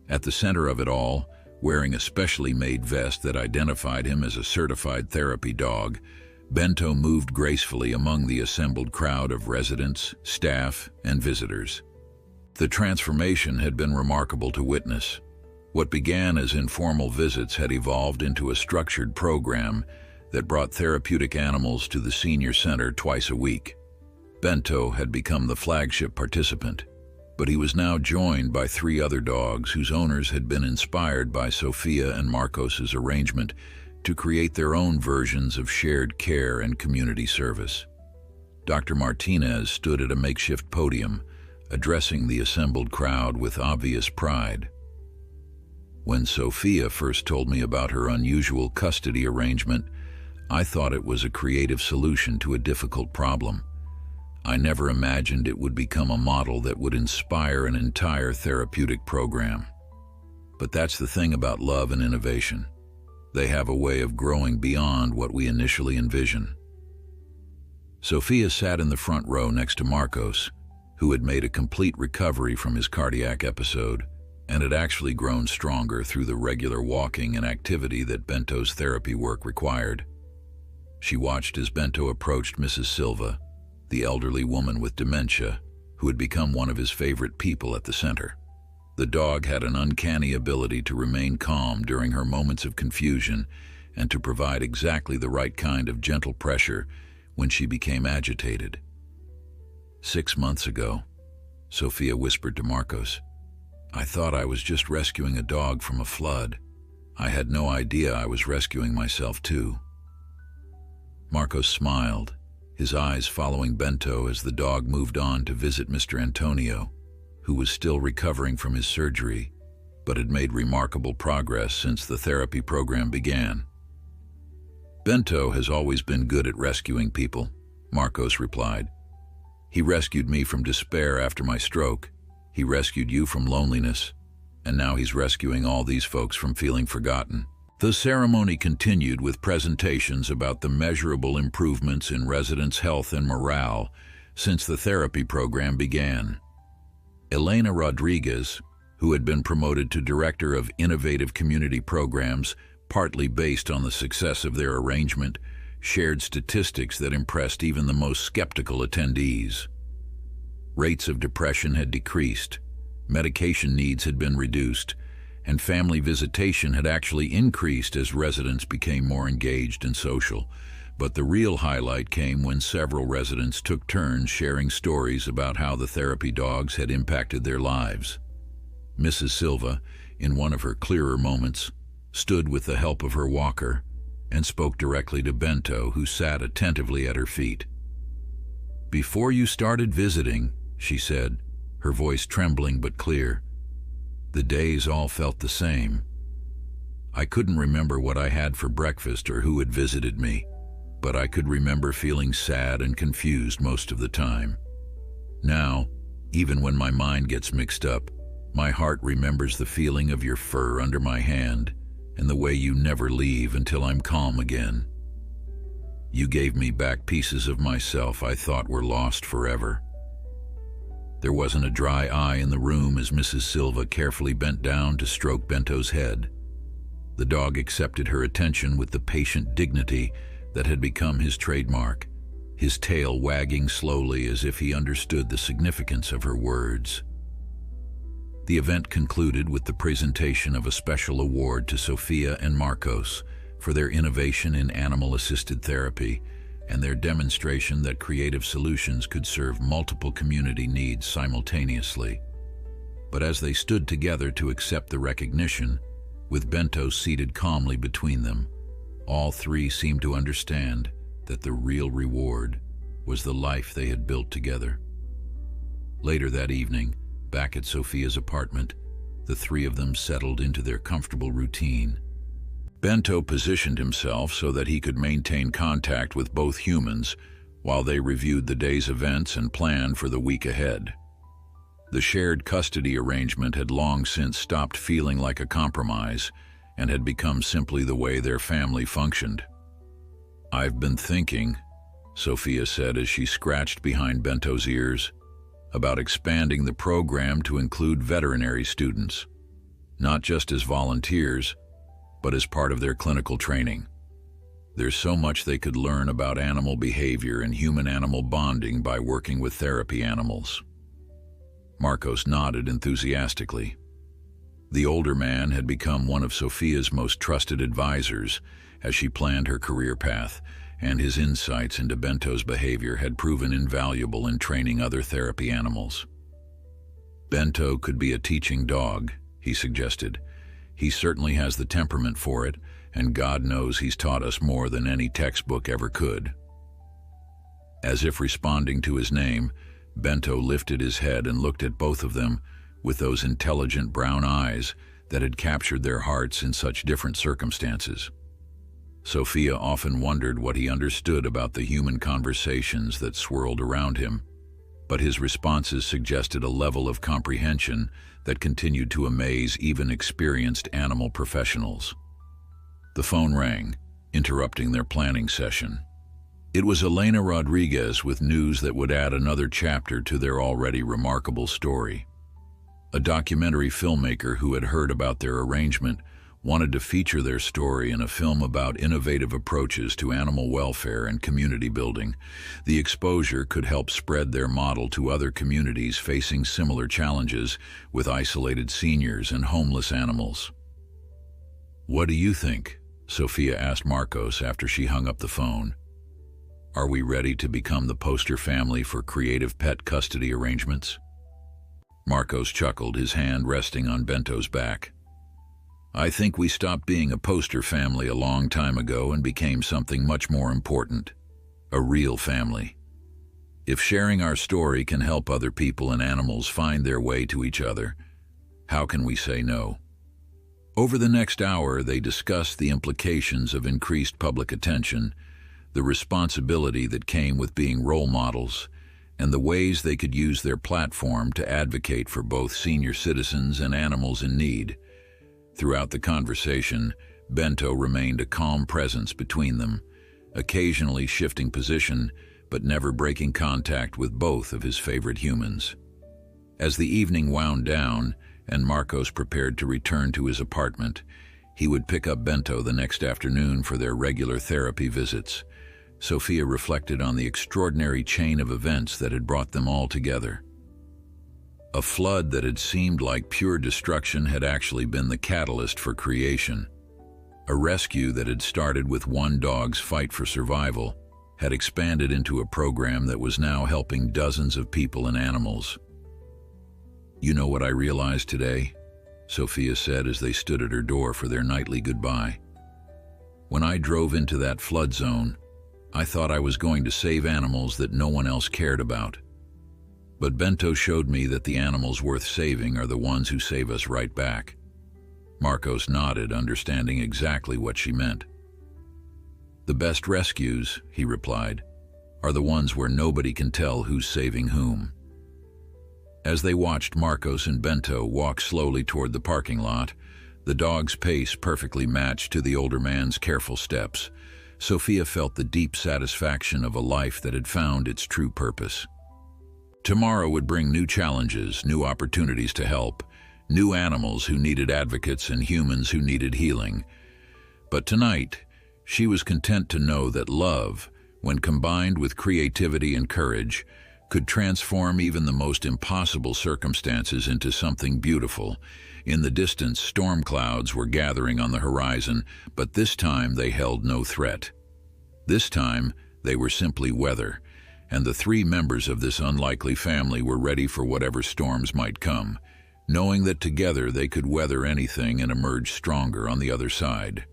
At the center of it all, wearing a specially made vest that identified him as a certified therapy dog, Bento moved gracefully among the assembled crowd of residents, staff, and visitors. The transformation had been remarkable to witness. What began as informal visits had evolved into a structured program that brought therapeutic animals to the senior center twice a week. Bento had become the flagship participant, but he was now joined by 3 other dogs whose owners had been inspired by Sophia and Marcos's arrangement to create their own versions of shared care and community service. Dr. Martinez stood at a makeshift podium, addressing the assembled crowd with obvious pride. When Sophia first told me about her unusual custody arrangement, I thought it was a creative solution to a difficult problem. I never imagined it would become a model that would inspire an entire therapeutic program. But that's the thing about love and innovation. They have a way of growing beyond what we initially envision. Sophia sat in the front row next to Marcos, who had made a complete recovery from his cardiac episode and had actually grown stronger through the regular walking and activity that Bento's therapy work required. She watched as Bento approached Mrs. Silva, the elderly woman with dementia, who had become one of his favorite people at the center. The dog had an uncanny ability to remain calm during her moments of confusion and to provide exactly the right kind of gentle pressure when she became agitated. 6 months ago, Sophia whispered to Marcos, "I thought I was just rescuing a dog from a flood. I had no idea I was rescuing myself too." Marcos smiled, his eyes following Bento as the dog moved on to visit Mr. Antonio, who was still recovering from his surgery, but had made remarkable progress since the therapy program began. "Bento has always been good at rescuing people," Marcos replied. "He rescued me from despair after my stroke. He rescued you from loneliness, and now he's rescuing all these folks from feeling forgotten." The ceremony continued with presentations about the measurable improvements in residents' health and morale since the therapy program began. Elena Rodriguez, who had been promoted to Director of Innovative Community Programs, partly based on the success of their arrangement, shared statistics that impressed even the most skeptical attendees. Rates of depression had decreased, medication needs had been reduced, and family visitation had actually increased as residents became more engaged and social. But the real highlight came when several residents took turns sharing stories about how the therapy dogs had impacted their lives. Mrs. Silva, in one of her clearer moments, stood with the help of her walker and spoke directly to Bento, who sat attentively at her feet. "Before you started visiting," she said, her voice trembling but clear, "the days all felt the same. I couldn't remember what I had for breakfast or who had visited me, but I could remember feeling sad and confused most of the time. Now, even when my mind gets mixed up, my heart remembers the feeling of your fur under my hand and the way you never leave until I'm calm again. You gave me back pieces of myself I thought were lost forever." There wasn't a dry eye in the room as Mrs. Silva carefully bent down to stroke Bento's head. The dog accepted her attention with the patient dignity that had become his trademark, his tail wagging slowly as if he understood the significance of her words. The event concluded with the presentation of a special award to Sophia and Marcos for their innovation in animal-assisted therapy and their demonstration that creative solutions could serve multiple community needs simultaneously. But as they stood together to accept the recognition, with Bento seated calmly between them, all three seemed to understand that the real reward was the life they had built together. Later that evening, back at Sophia's apartment, the three of them settled into their comfortable routine. Bento positioned himself so that he could maintain contact with both humans while they reviewed the day's events and planned for the week ahead. The shared custody arrangement had long since stopped feeling like a compromise and had become simply the way their family functioned. "I've been thinking," Sophia said as she scratched behind Bento's ears, "about expanding the program to include veterinary students, not just as volunteers, but as part of their clinical training. There's so much they could learn about animal behavior and human-animal bonding by working with therapy animals." Marcos nodded enthusiastically. The older man had become one of Sophia's most trusted advisors as she planned her career path, and his insights into Bento's behavior had proven invaluable in training other therapy animals. "Bento could be a teaching dog," he suggested. "He certainly has the temperament for it, and God knows he's taught us more than any textbook ever could." As if responding to his name, Bento lifted his head and looked at both of them with those intelligent brown eyes that had captured their hearts in such different circumstances. Sophia often wondered what he understood about the human conversations that swirled around him, but his responses suggested a level of comprehension that continued to amaze even experienced animal professionals. The phone rang, interrupting their planning session. It was Elena Rodriguez with news that would add another chapter to their already remarkable story. A documentary filmmaker who had heard about their arrangement wanted to feature their story in a film about innovative approaches to animal welfare and community building. The exposure could help spread their model to other communities facing similar challenges with isolated seniors and homeless animals. "What do you think?" Sophia asked Marcos after she hung up the phone. "Are we ready to become the poster family for creative pet custody arrangements?" Marcos chuckled, his hand resting on Bento's back. "I think we stopped being a poster family a long time ago and became something much more important, a real family. If sharing our story can help other people and animals find their way to each other, how can we say no?" Over the next hour, they discussed the implications of increased public attention, the responsibility that came with being role models, and the ways they could use their platform to advocate for both senior citizens and animals in need. Throughout the conversation, Bento remained a calm presence between them, occasionally shifting position, but never breaking contact with both of his favorite humans. As the evening wound down, and Marcos prepared to return to his apartment, he would pick up Bento the next afternoon for their regular therapy visits, Sophia reflected on the extraordinary chain of events that had brought them all together. A flood that had seemed like pure destruction had actually been the catalyst for creation. A rescue that had started with one dog's fight for survival had expanded into a program that was now helping dozens of people and animals. "You know what I realized today?" Sophia said as they stood at her door for their nightly goodbye. "When I drove into that flood zone, I thought I was going to save animals that no one else cared about. But Bento showed me that the animals worth saving are the ones who save us right back." Marcos nodded, understanding exactly what she meant. "The best rescues," he replied, "are the ones where nobody can tell who's saving whom." As they watched Marcos and Bento walk slowly toward the parking lot, the dog's pace perfectly matched to the older man's careful steps, Sophia felt the deep satisfaction of a life that had found its true purpose. Tomorrow would bring new challenges, new opportunities to help, new animals who needed advocates and humans who needed healing. But tonight, she was content to know that love, when combined with creativity and courage, could transform even the most impossible circumstances into something beautiful. In the distance, storm clouds were gathering on the horizon, but this time they held no threat. This time, they were simply weather, and the three members of this unlikely family were ready for whatever storms might come, knowing that together they could weather anything and emerge stronger on the other side.